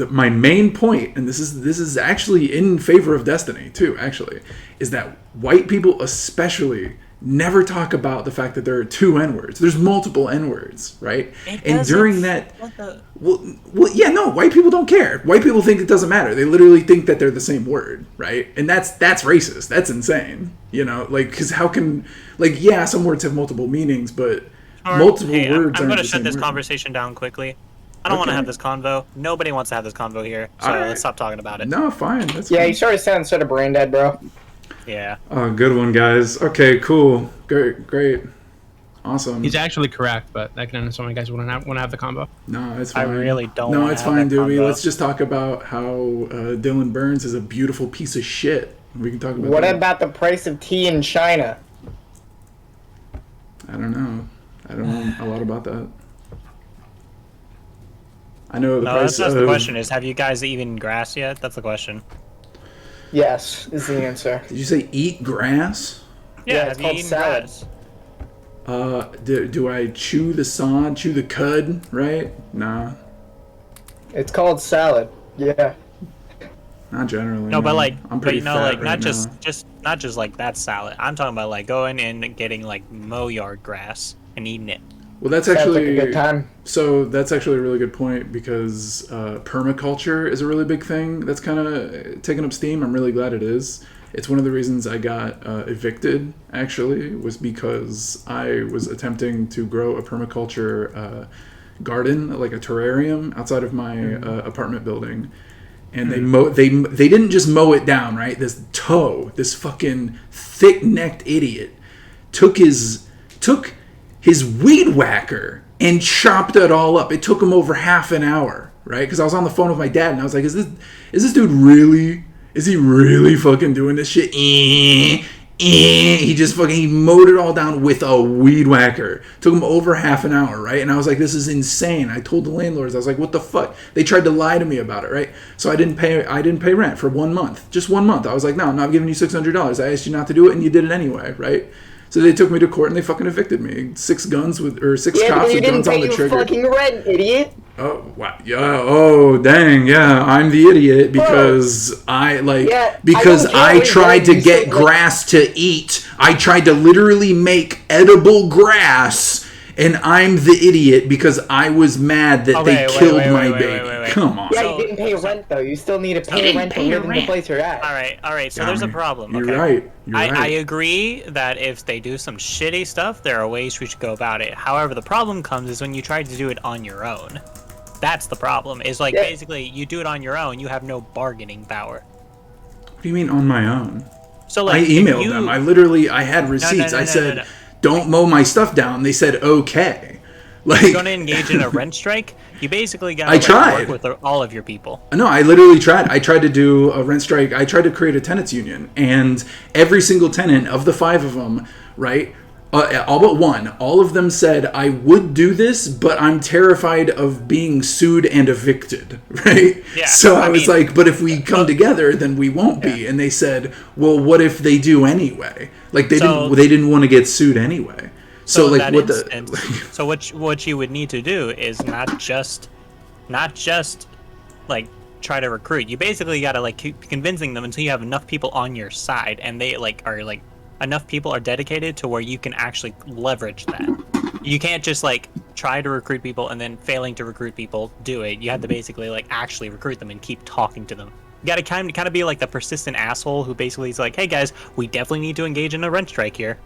my main point, and this is actually in favor of Destiny too, actually, is that white people especially never talk about the fact that there are two N-words. There's multiple N-words, right? And during that, well, yeah, no, white people don't care. White people think it doesn't matter. They literally think that they're the same word, right? And that's racist. That's insane. You know, like, because how can, like, yeah, some words have multiple meanings, but multiple words I'm aren't going to the shut same this word. conversation down quickly. I don't want to Okay. have this convo. Nobody wants to have this convo here, so All right. let's stop talking about it. No, fine. That's Yeah, fine. you sort of sound sort of brain dead, bro. Yeah. Oh, good one, guys. Okay, cool. Great. Awesome. He's actually correct, but I can understand why you guys want to have the combo. No, it's I fine. really don't No, wanna it's have fine, that Doobie. combo. Let's just talk about how Dylan Burns is a beautiful piece of shit. We can talk about What that. about the price of tea in China? I don't know. I don't know a lot about that. I know the No, price that's of... the question is, have you guys eaten grass yet? That's the question. Yes, is the answer. Did you say eat grass? Yeah, it's have you called eaten salad. grass? Do I chew the sod, chew the cud, right? Nah. It's called salad. Yeah. Not generally. No, but like, I'm pretty but fat like, right not now. not just like that salad. I'm talking about like going in and getting like mow yard grass and eating it. Well, that's Sounds actually like a good time. So that's actually a really good point because permaculture is a really big thing that's kind of taking up steam. I'm really glad it is. It's one of the reasons I got evicted. Actually, was because I was attempting to grow a permaculture garden, like a terrarium, outside of my apartment building. And they didn't just mow it down, right? This fucking thick-necked idiot took his weed whacker and chopped it all up. It took him over half an hour, right? Because I was on the phone with my dad and I was like, is this dude really? Is he really fucking doing this shit? He mowed it all down with a weed whacker. Took him over half an hour, right? And I was like, this is insane. I told the landlords, I was like, what the fuck? They tried to lie to me about it, right? So I didn't pay rent for 1 month. Just 1 month. I was like, no, I'm not giving you $600. I asked you not to do it and you did it anyway, right? So they took me to court and they fucking evicted me. 6 cops with guns on the trigger. Fucking rent, idiot. Oh wow! Yeah. Oh dang! Yeah, I'm the idiot because I tried to get grass to eat. I tried to literally make edible grass, and I'm the idiot because I was mad that they killed my baby. Come on. Yeah, you didn't pay rent though. You still need to pay rent to live in the place you're at. All right. So there's a problem. You're okay? right. You're I right. agree that if they do some shitty stuff, there are ways we should go about it. However, the problem comes is when you try to do it on your own. That's the problem. Is like basically you do it on your own, you have no bargaining power. What do you mean on my own? So like I emailed them. I had receipts. I said, don't mow my stuff down. They said, okay. Like, if you're going to engage in a rent strike, you basically got to work with all of your people. No, I literally tried. I tried to do a rent strike. I tried to create a tenants union. And every single tenant of the 5 of them, right, all but one, all of them said, I would do this, but I'm terrified of being sued and evicted, right? Yeah, so I was like, but if we come together, then we won't be. And they said, well, what if they do anyway? Like they didn't want to get sued anyway. So like what so what you would need to do is not just like try to recruit. You basically got to like keep convincing them until you have enough people on your side and they are enough people are dedicated to where you can actually leverage that. You can't just like try to recruit people and then failing to recruit people do it. You have to basically like actually recruit them and keep talking to them. You got to kind of be like the persistent asshole who basically is like, hey guys, we definitely need to engage in a rent strike here.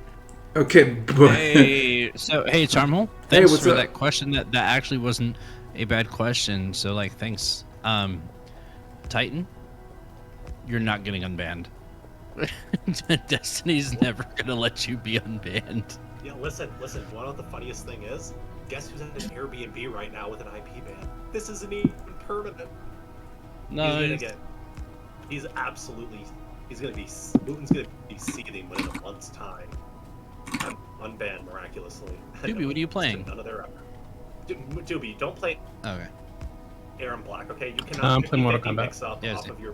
Okay. Hey Charmhole, thanks what's for up? that question. That actually wasn't a bad question. So like, thanks. Titan, you're not getting unbanned. Destiny's never gonna let you be unbanned. Yeah, listen. One of the funniest thing is, guess who's at an Airbnb right now with an IP ban? This isn't even permanent. No, he's gonna be seething within a month's time. I'm unbanned miraculously. Doobie, what are you playing? None of their Doobie, don't play. Okay. Aaron Black, okay? You cannot. I'm playing Mortal mix Kombat. up off of your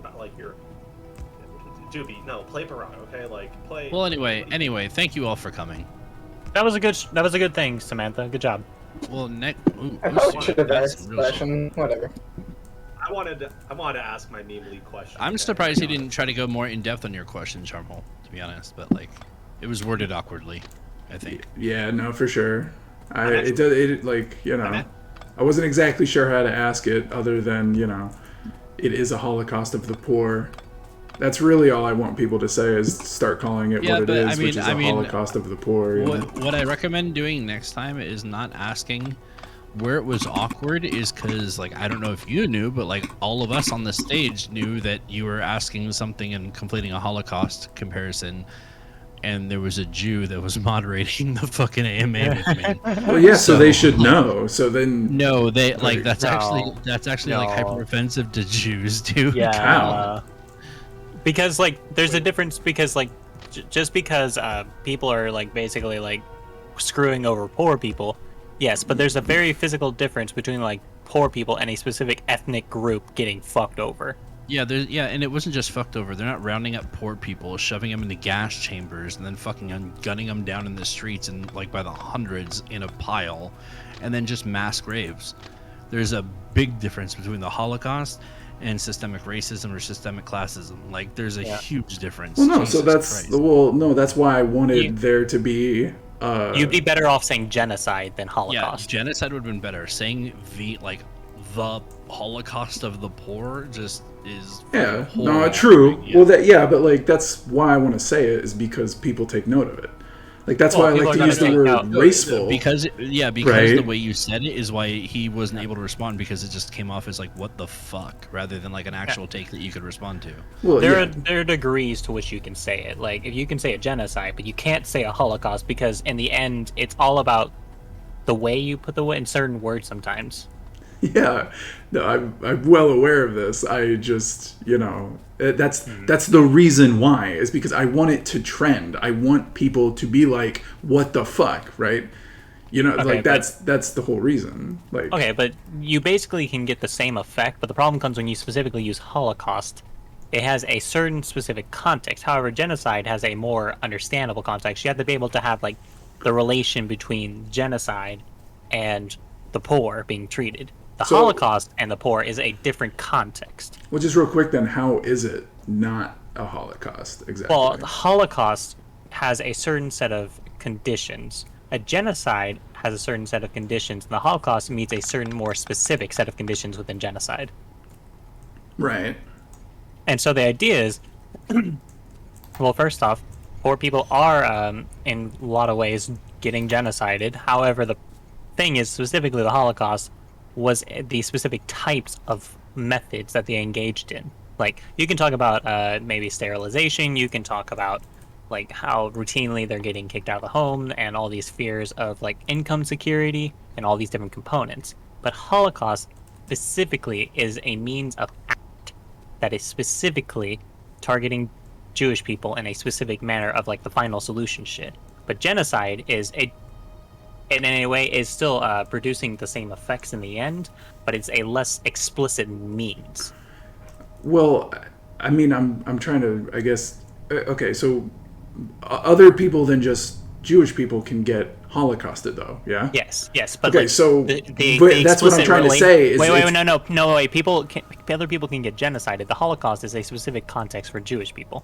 Doobie, no, play Baraka, okay? Like play. Well, anyway, thank you all for coming. That was a good thing, Samantha. Good job. Well, I probably should have asked the question. Whatever. I wanted to ask my meme league question. I'm surprised he didn't try to go more in depth on your question, Charmhole, to be honest. But like, it was worded awkwardly, I think. Yeah, no, for sure. I wasn't exactly sure how to ask it other than, it is a Holocaust of the poor. That's really all I want people to say is start calling it what it is, which is a Holocaust of the poor. What I recommend doing next time is not asking where it was awkward is because, like, I don't know if you knew, but like all of us on the stage knew that you were asking something and completing a Holocaust comparison. And there was a Jew that was moderating the fucking AMA with me. Well, yeah, so they should know. So then, no, they like that's actually like hyper offensive to Jews, dude. Yeah. Because like there's a difference because like just because people are like basically like screwing over poor people, yes, but there's a very physical difference between like poor people and a specific ethnic group getting fucked over. Yeah, and it wasn't just fucked over. They're not rounding up poor people, shoving them into gas chambers, and then fucking gunning them down in the streets and like by the hundreds in a pile, and then just mass graves. There's a big difference between the Holocaust and systemic racism or systemic classism. Like, there's a huge difference. Well, no, Jesus Christ. that's why I wanted there to be. You'd be better off saying genocide than Holocaust. Yeah, genocide would have been better. Saying the Holocaust of the poor just is true. Well, but like that's why I want to say it is because people take note of it. Like that's why I like to use the word raceful. Because right? the way you said it is why he wasn't able to respond, because it just came off as like what the fuck rather than like an actual take that you could respond to. Well, there are degrees to which you can say it. Like if you can say a genocide, but you can't say a Holocaust because in the end it's all about the way you put the in certain words sometimes. Yeah, no, I'm well aware of this. I just, that's the reason why, is because I want it to trend. I want people to be like, what the fuck, right? That's the whole reason. Like, okay, but you basically can get the same effect, but the problem comes when you specifically use Holocaust. It has a certain specific context. However, genocide has a more understandable context. You have to be able to have like the relation between genocide and the poor being treated. The Holocaust and the poor is a different context. Well, just real quick then, how is it not a Holocaust exactly? Well, the Holocaust has a certain set of conditions. A genocide has a certain set of conditions, and the Holocaust meets a certain more specific set of conditions within genocide. Right. And so the idea is, well, first off, poor people are, in a lot of ways, getting genocided. However, the thing is, specifically the Holocaust, was the specific types of methods that they engaged in. Like, you can talk about maybe sterilization, you can talk about like how routinely they're getting kicked out of the home and all these fears of like income security and all these different components. But Holocaust specifically is a means of act that is specifically targeting Jewish people in a specific manner of like the final solution shit. But genocide is in any way is still producing the same effects in the end, but it's a less explicit means. Well, I mean, I'm trying to, I guess, okay, so other people than just Jewish people can get Holocausted, though, yeah? Yes, but okay, like, so the that's what I'm trying to say. Is wait, no, wait. Other people can get genocided. The Holocaust is a specific context for Jewish people.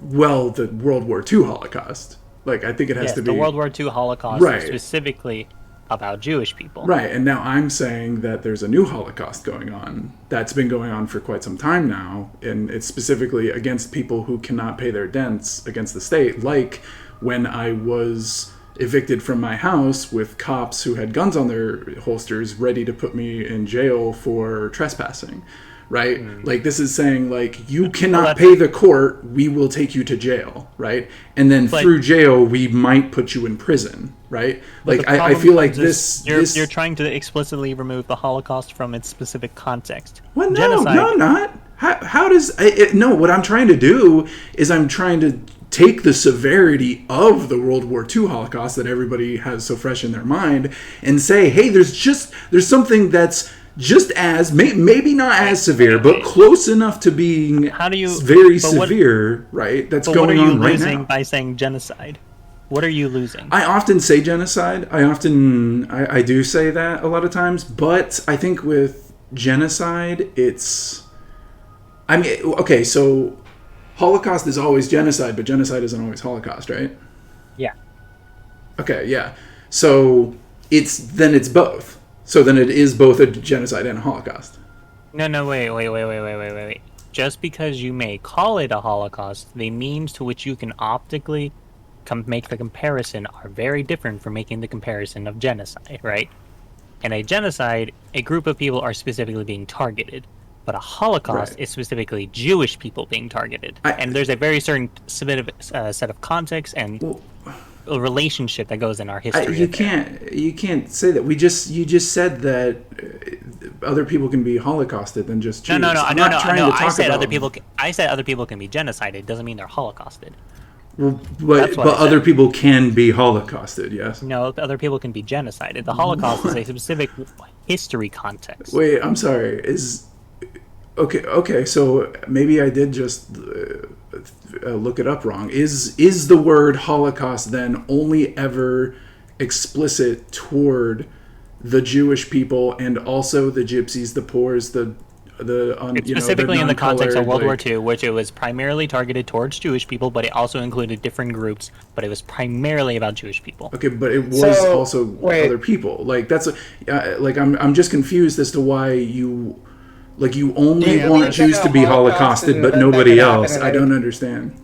Well, the World War II Holocaust. Like, I think it has to be... the World War II Holocaust is specifically about Jewish people. Right, and now I'm saying that there's a new Holocaust going on that's been going on for quite some time now, and it's specifically against people who cannot pay their debts against the state, like when I was evicted from my house with cops who had guns on their holsters ready to put me in jail for trespassing. Right? Like, this is saying, like, you cannot pay the court, we will take you to jail, right? And then through jail, we might put you in prison, right? Like, I feel like you're trying to explicitly remove the Holocaust from its specific context. Well, no, I'm not. How does... no, what I'm trying to do is I'm trying to take the severity of the World War II Holocaust that everybody has so fresh in their mind and say, hey, there's something that's just as, maybe not as severe, but close enough to being very severe, right? That's going on right now. What are you losing by saying genocide? What are you losing? I often say genocide. I do say that a lot of times, but I think with genocide, okay, so Holocaust is always genocide, but genocide isn't always Holocaust, right? Yeah. Okay, yeah. So it's both. So then it is both a genocide and a Holocaust. No, wait. Just because you may call it a Holocaust, the means to which you can optically make the comparison are very different from making the comparison of genocide, right? In a genocide, a group of people are specifically being targeted, but a Holocaust is specifically Jewish people being targeted. And there's a very certain set of context and a relationship that goes in our history. You can't say that. You just said that other people can be holocausted than just Jews. No. I'm not trying to talk I said about, other people. I said other people can be genocided. It doesn't mean they're holocausted. Well, That's but what I said. other people can be holocausted. Yes. No, other people can be genocided. The Holocaust is a specific history context. Wait, I'm sorry. Okay? So maybe I did just look it up wrong. Is the word Holocaust then only ever explicit toward the Jewish people and also the Gypsies, the Poors, It's specifically in the context of World like, War II, which it was primarily targeted towards Jewish people, but it also included different groups. But it was primarily about Jewish people. Okay, but it was also other people. Like that's like I'm just confused as to why you only want Jews to be Holocausted, but nobody else. I don't understand.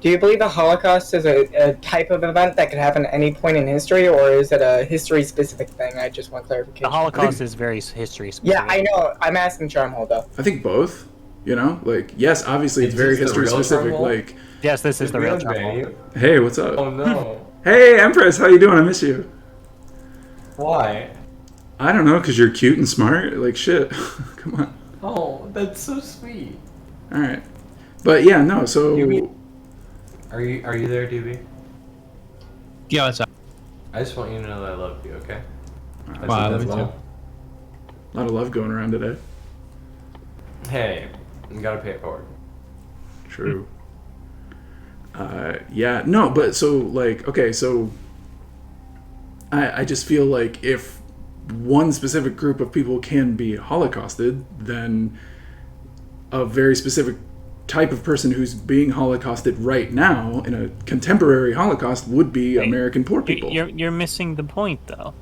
Do you believe the Holocaust is a type of event that could happen at any point in history, or is it a history-specific thing? I just want clarification. The Holocaust is very history-specific. Yeah, I know. I'm asking Charmhole, though. I think both. You know, like yes, obviously it's very history specific. Like yes, this is the real Charmhole. Hey, what's up? Oh no. Hey, Empress, how you doing? I miss you. Why? I don't know, cause you're cute and smart. Like shit. Come on. Oh, that's so sweet. All right, but yeah, no. So. Are you there, DB? Yeah, what's up? I just want you to know that I love you, okay? Wow, I love you too. A lot of love going around today. Hey, you gotta pay it forward. True. Yeah, no, but so like, okay, so I just feel like if one specific group of people can be holocausted, then a very specific type of person who's being holocausted right now in a contemporary Holocaust would be American poor people. You're missing the point, though.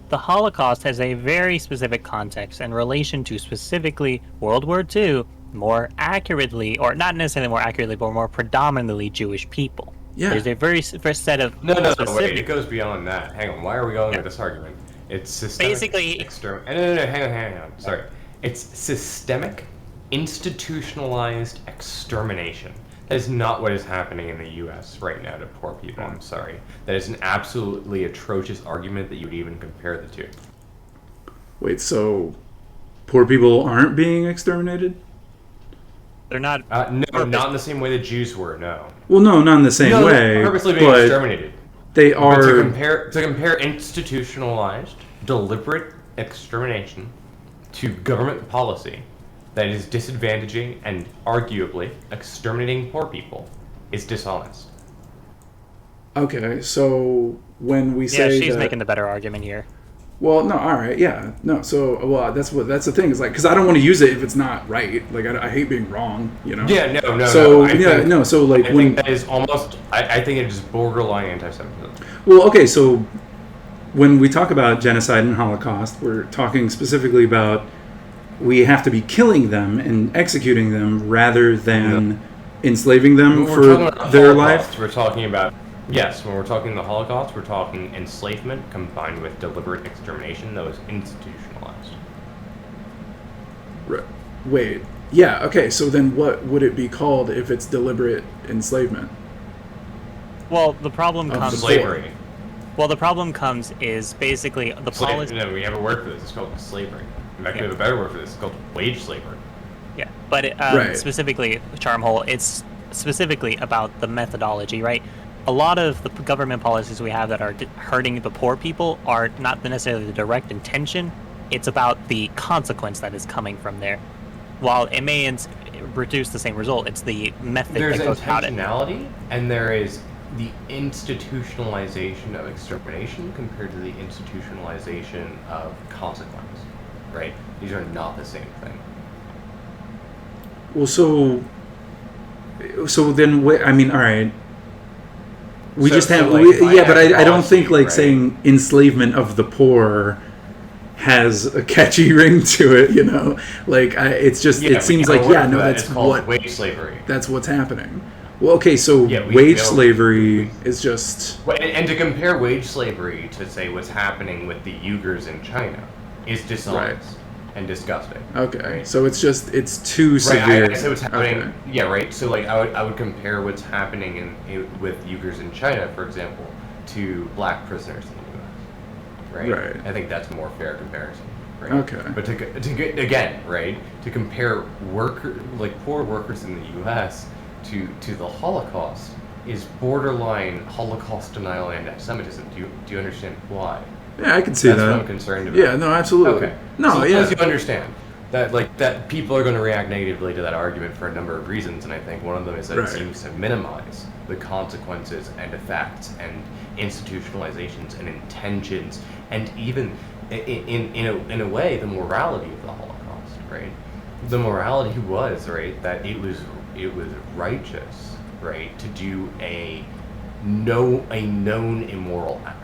The Holocaust has a very specific context in relation to specifically World War II, more accurately, or not necessarily more accurately, but more predominantly Jewish people. Yeah. There's a very first set of No, specific... wait, it goes beyond that. Hang on, why are we going with this argument? It's systemic... Basically... No, hang on. Sorry. It's systemic, institutionalized extermination. That is not what is happening in the U.S. right now to poor people. I'm sorry. That is an absolutely atrocious argument that you would even compare the two. Wait, so poor people aren't being exterminated? They're not... no, not in the same way the Jews were, no. Well, no, not in the same way. They're purposely being but exterminated. They are... But to compare institutionalized, deliberate extermination to government policy that is disadvantaging and arguably exterminating poor people is dishonest. Okay, so when we say she's that, making the better argument here. Well, no, all right, yeah, no. So, well, that's the thing is like, because I don't want to use it if it's not right. Like, I hate being wrong, you know. Yeah, no. So So like I think that is almost. I think it is borderline anti-Semitism. Well, okay, so when we talk about genocide and Holocaust, we're talking specifically about we have to be killing them and executing them rather than enslaving them When for we're talking about their Holocaust, life. We're talking about when we're talking the Holocaust, we're talking enslavement combined with deliberate extermination that was institutionalized. Right. Wait, yeah, okay. So then, what would it be called if it's deliberate enslavement? Well, the problem Of comes... slavery. Well, the problem comes is basically the policy... No, we have a word for this. It's called slavery. In fact, we have a better word for this. It's called wage slavery. Yeah, but specifically, Charmhole, it's specifically about the methodology, right? A lot of the government policies we have that are hurting the poor people are not necessarily the direct intention. It's about the consequence that is coming from there. While it may produce the same result, it's the method that goes about it. There's intentionality, and there is the institutionalization of extermination compared to the institutionalization of consequence. Right? These are not the same thing. Well, so then, I mean, all right. We So- just so, have, like, my but I don't think policy, like right? saying enslavement of the poor has a catchy ring to it, you know. Like it seems like that's it's called what wage slavery. That's what's happening. Well, okay, so Yeah, wage slavery is just And to compare wage slavery to say what's happening with the Uyghurs in China is dishonest and disgusting. okay. Right? So it's too severe. Right, I say what's happening. Okay. Yeah, right. So like I would compare what's happening with Uyghurs in China, for example, to black prisoners in the U.S. Right. Right. I think that's a more fair comparison. right? Okay. But again, right, to compare poor workers in the U.S. to the Holocaust is borderline Holocaust denial and anti-Semitism. Do you understand why? Yeah, I can see That's that. what I'm concerned about. Yeah, no, absolutely. Okay. No, so yeah. you understand that people are going to react negatively to that argument for a number of reasons, and I think one of them is that Right. it seems to minimize the consequences and effects and institutionalizations and intentions, and even in a way the morality of the Holocaust, right? The morality was, right, that it was righteous, right, to do a known immoral act,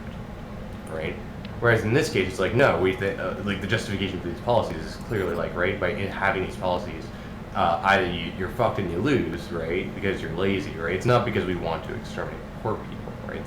right? Whereas in this case, it's like, no, like the justification for these policies is clearly like, right, by having these policies, either you're fucked and you lose, right, because you're lazy, right? It's not because we want to exterminate poor people, right?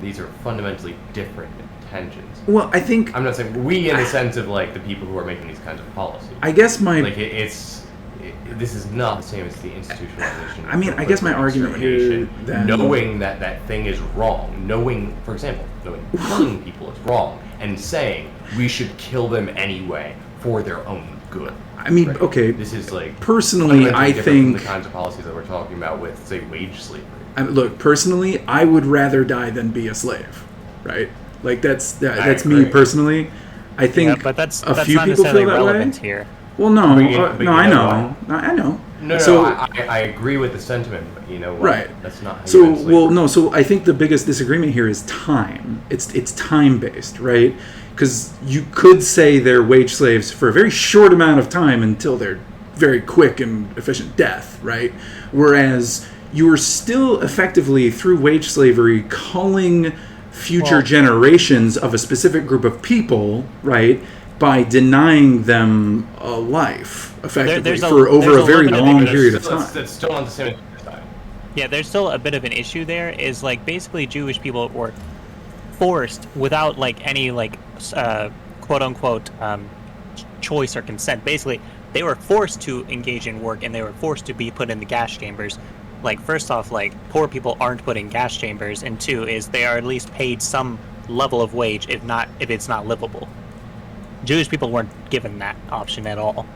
These are fundamentally different intentions. Well, I think I'm not saying we in the sense of like the people who are making these kinds of policies. I guess my like this is not the same as the institutionalization. I mean, I guess my argument here then, knowing that thing is wrong, knowing, for example, knowing killing people is wrong, and saying we should kill them anyway for their own good. I mean, right? okay. This is like personally, I different think from the kinds of policies that we're talking about with, say, wage slavery. Look, personally, I would rather die than be a slave, right? Like that's agree. me personally. I think Yeah, but that's a that's few not people feel necessarily that relevant way. here. Well, no, But no, you I know know, I know. No, So, I agree with the sentiment, but you know what? right. That's not how So, you end slavery. well, no. So, I think the biggest disagreement here is time. It's time based, right? Because you could say they're wage slaves for a very short amount of time until they're very quick and efficient death, right? Whereas you are still effectively through wage slavery calling future generations of a specific group of people, right, by denying them a life effectively for over a very long period of time. That's still on the same side. Yeah, there's still a bit of an issue there. Is like basically Jewish people were forced without like any like quote unquote choice or consent. Basically, they were forced to engage in work and they were forced to be put in the gas chambers. Like first off, like poor people aren't put in gas chambers, and two is they are at least paid some level of wage, if it's not livable. Jewish people weren't given that option at all.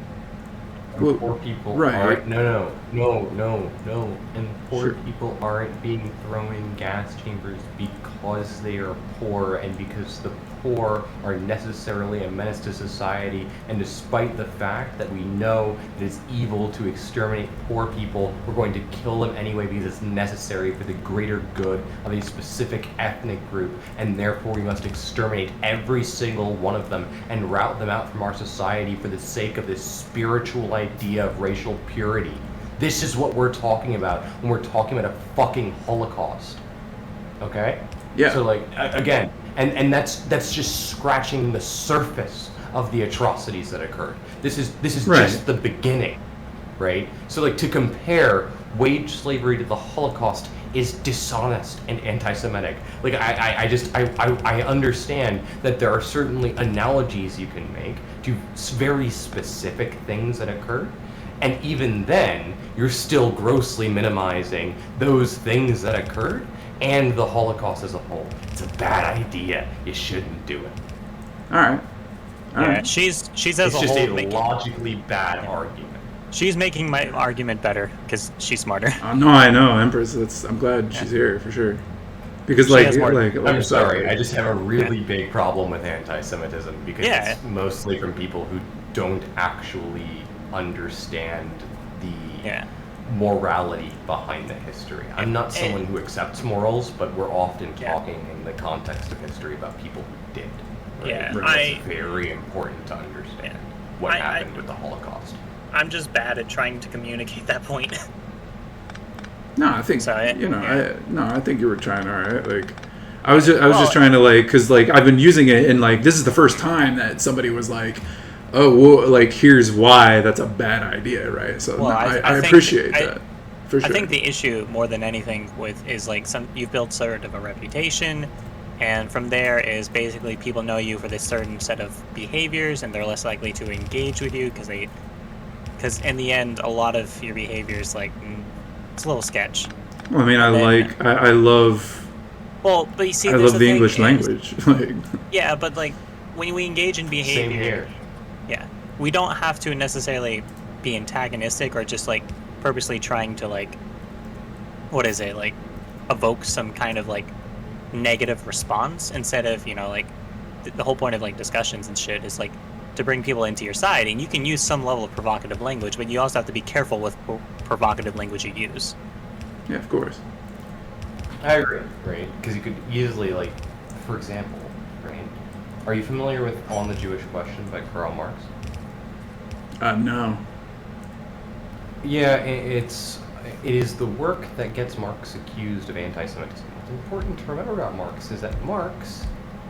And poor people aren't. No. And poor people aren't being thrown in gas chambers because they are poor and because the poor are necessarily a menace to society. And despite the fact that we know it is evil to exterminate poor people, we're going to kill them anyway because it's necessary for the greater good of a specific ethnic group. And therefore we must exterminate every single one of them and rout them out from our society for the sake of this spiritual idea of racial purity. This is what we're talking about when we're talking about a fucking Holocaust. Okay? Yeah. So like again, and that's just scratching the surface of the atrocities that occurred. This is Right. just the beginning, right? So like to compare wage slavery to the Holocaust is dishonest and anti-Semitic. Like I understand that there are certainly analogies you can make to very specific things that occurred. And even then, you're still grossly minimizing those things that occurred and the Holocaust as a whole. It's a bad idea. You shouldn't do it. All right. Yeah, she's as It's a just whole a making, logically bad argument. she's making my argument better because she's smarter. No, I know, Empress. I'm glad she's here for sure. Because She has more- I'm sorry, I just have a really big problem with anti-Semitism because it's mostly from people who don't actually understand the morality behind the history. I'm not someone who accepts morals, but we're often talking in the context of history about people who did. Right? Yeah, It's very important to understand what happened with the Holocaust. I'm just bad at trying to communicate that point. No, I think So, I think you were trying all right. Like, I was just trying to like, cause like I've been using it and like this is the first time that somebody was like, oh, well, like here's why that's a bad idea, right? So Well, I think- appreciate that for sure. I think the issue more than anything with is like you've built sort of a reputation, and from there is basically people know you for this certain set of behaviors, and they're less likely to engage with you because in the end a lot of your behaviors like it's a little sketch. Well, I mean, I love. Well, but you see, I there's love the thing English is- language. Like, Yeah, but like when we engage in behavior, Yeah, we don't have to necessarily be antagonistic or just like purposely trying to like, what is it, like evoke some kind of like negative response instead of, you know, like the whole point of like discussions and shit is like to bring people into your side, and you can use some level of provocative language, but you also have to be careful with provocative language you use. Yeah, of course. I agree, right? Because you could easily, like, for example, right? Are you familiar with On the Jewish Question by Karl Marx? No. Yeah, it is the work that gets Marx accused of anti-Semitism. What's important to remember about Marx is that Marx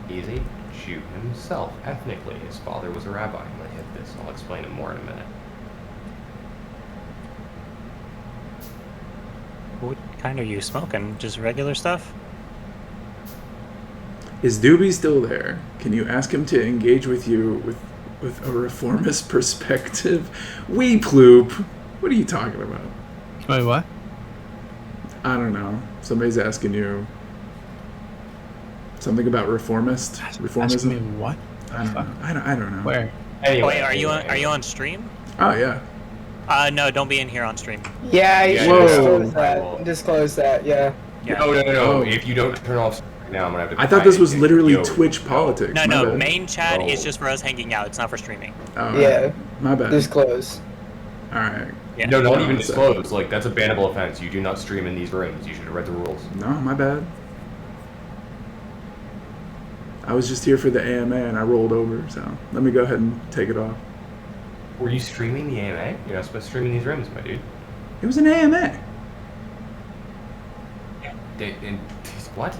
is a Jew himself, ethnically. His father was a rabbi. I'm going to hit this. I'll explain it more in a minute. What kind are you smoking? Just regular stuff? Is Doobie still there? Can you ask him to engage with you with a reformist perspective? Wee ploop. What are you talking about? Wait, what? I don't know. Somebody's asking you something about reformism. Asking me what? I don't know. I don't know. Where? Anyway, Wait, are you on stream? Oh yeah. No, don't be in here on stream. Yeah, you should Whoa. disclose that. Disclose that, yeah. No. Oh. If you don't turn off right now, I'm going to have to... I thought this was literally Yo. Twitch politics. No, My no, bad. main chat Oh. is just for us hanging out. It's not for streaming. Oh, Yeah. My bad. Disclose. All right. Yeah. No, not Hold even on a sec. disclose. Like, that's a bannable offense. You do not stream in these rooms. You should have read the rules. No, my bad. I was just here for the AMA and I rolled over, so let me go ahead and take it off. Were you streaming the AMA? You're not supposed to stream in these rooms, my dude. It was an AMA. What?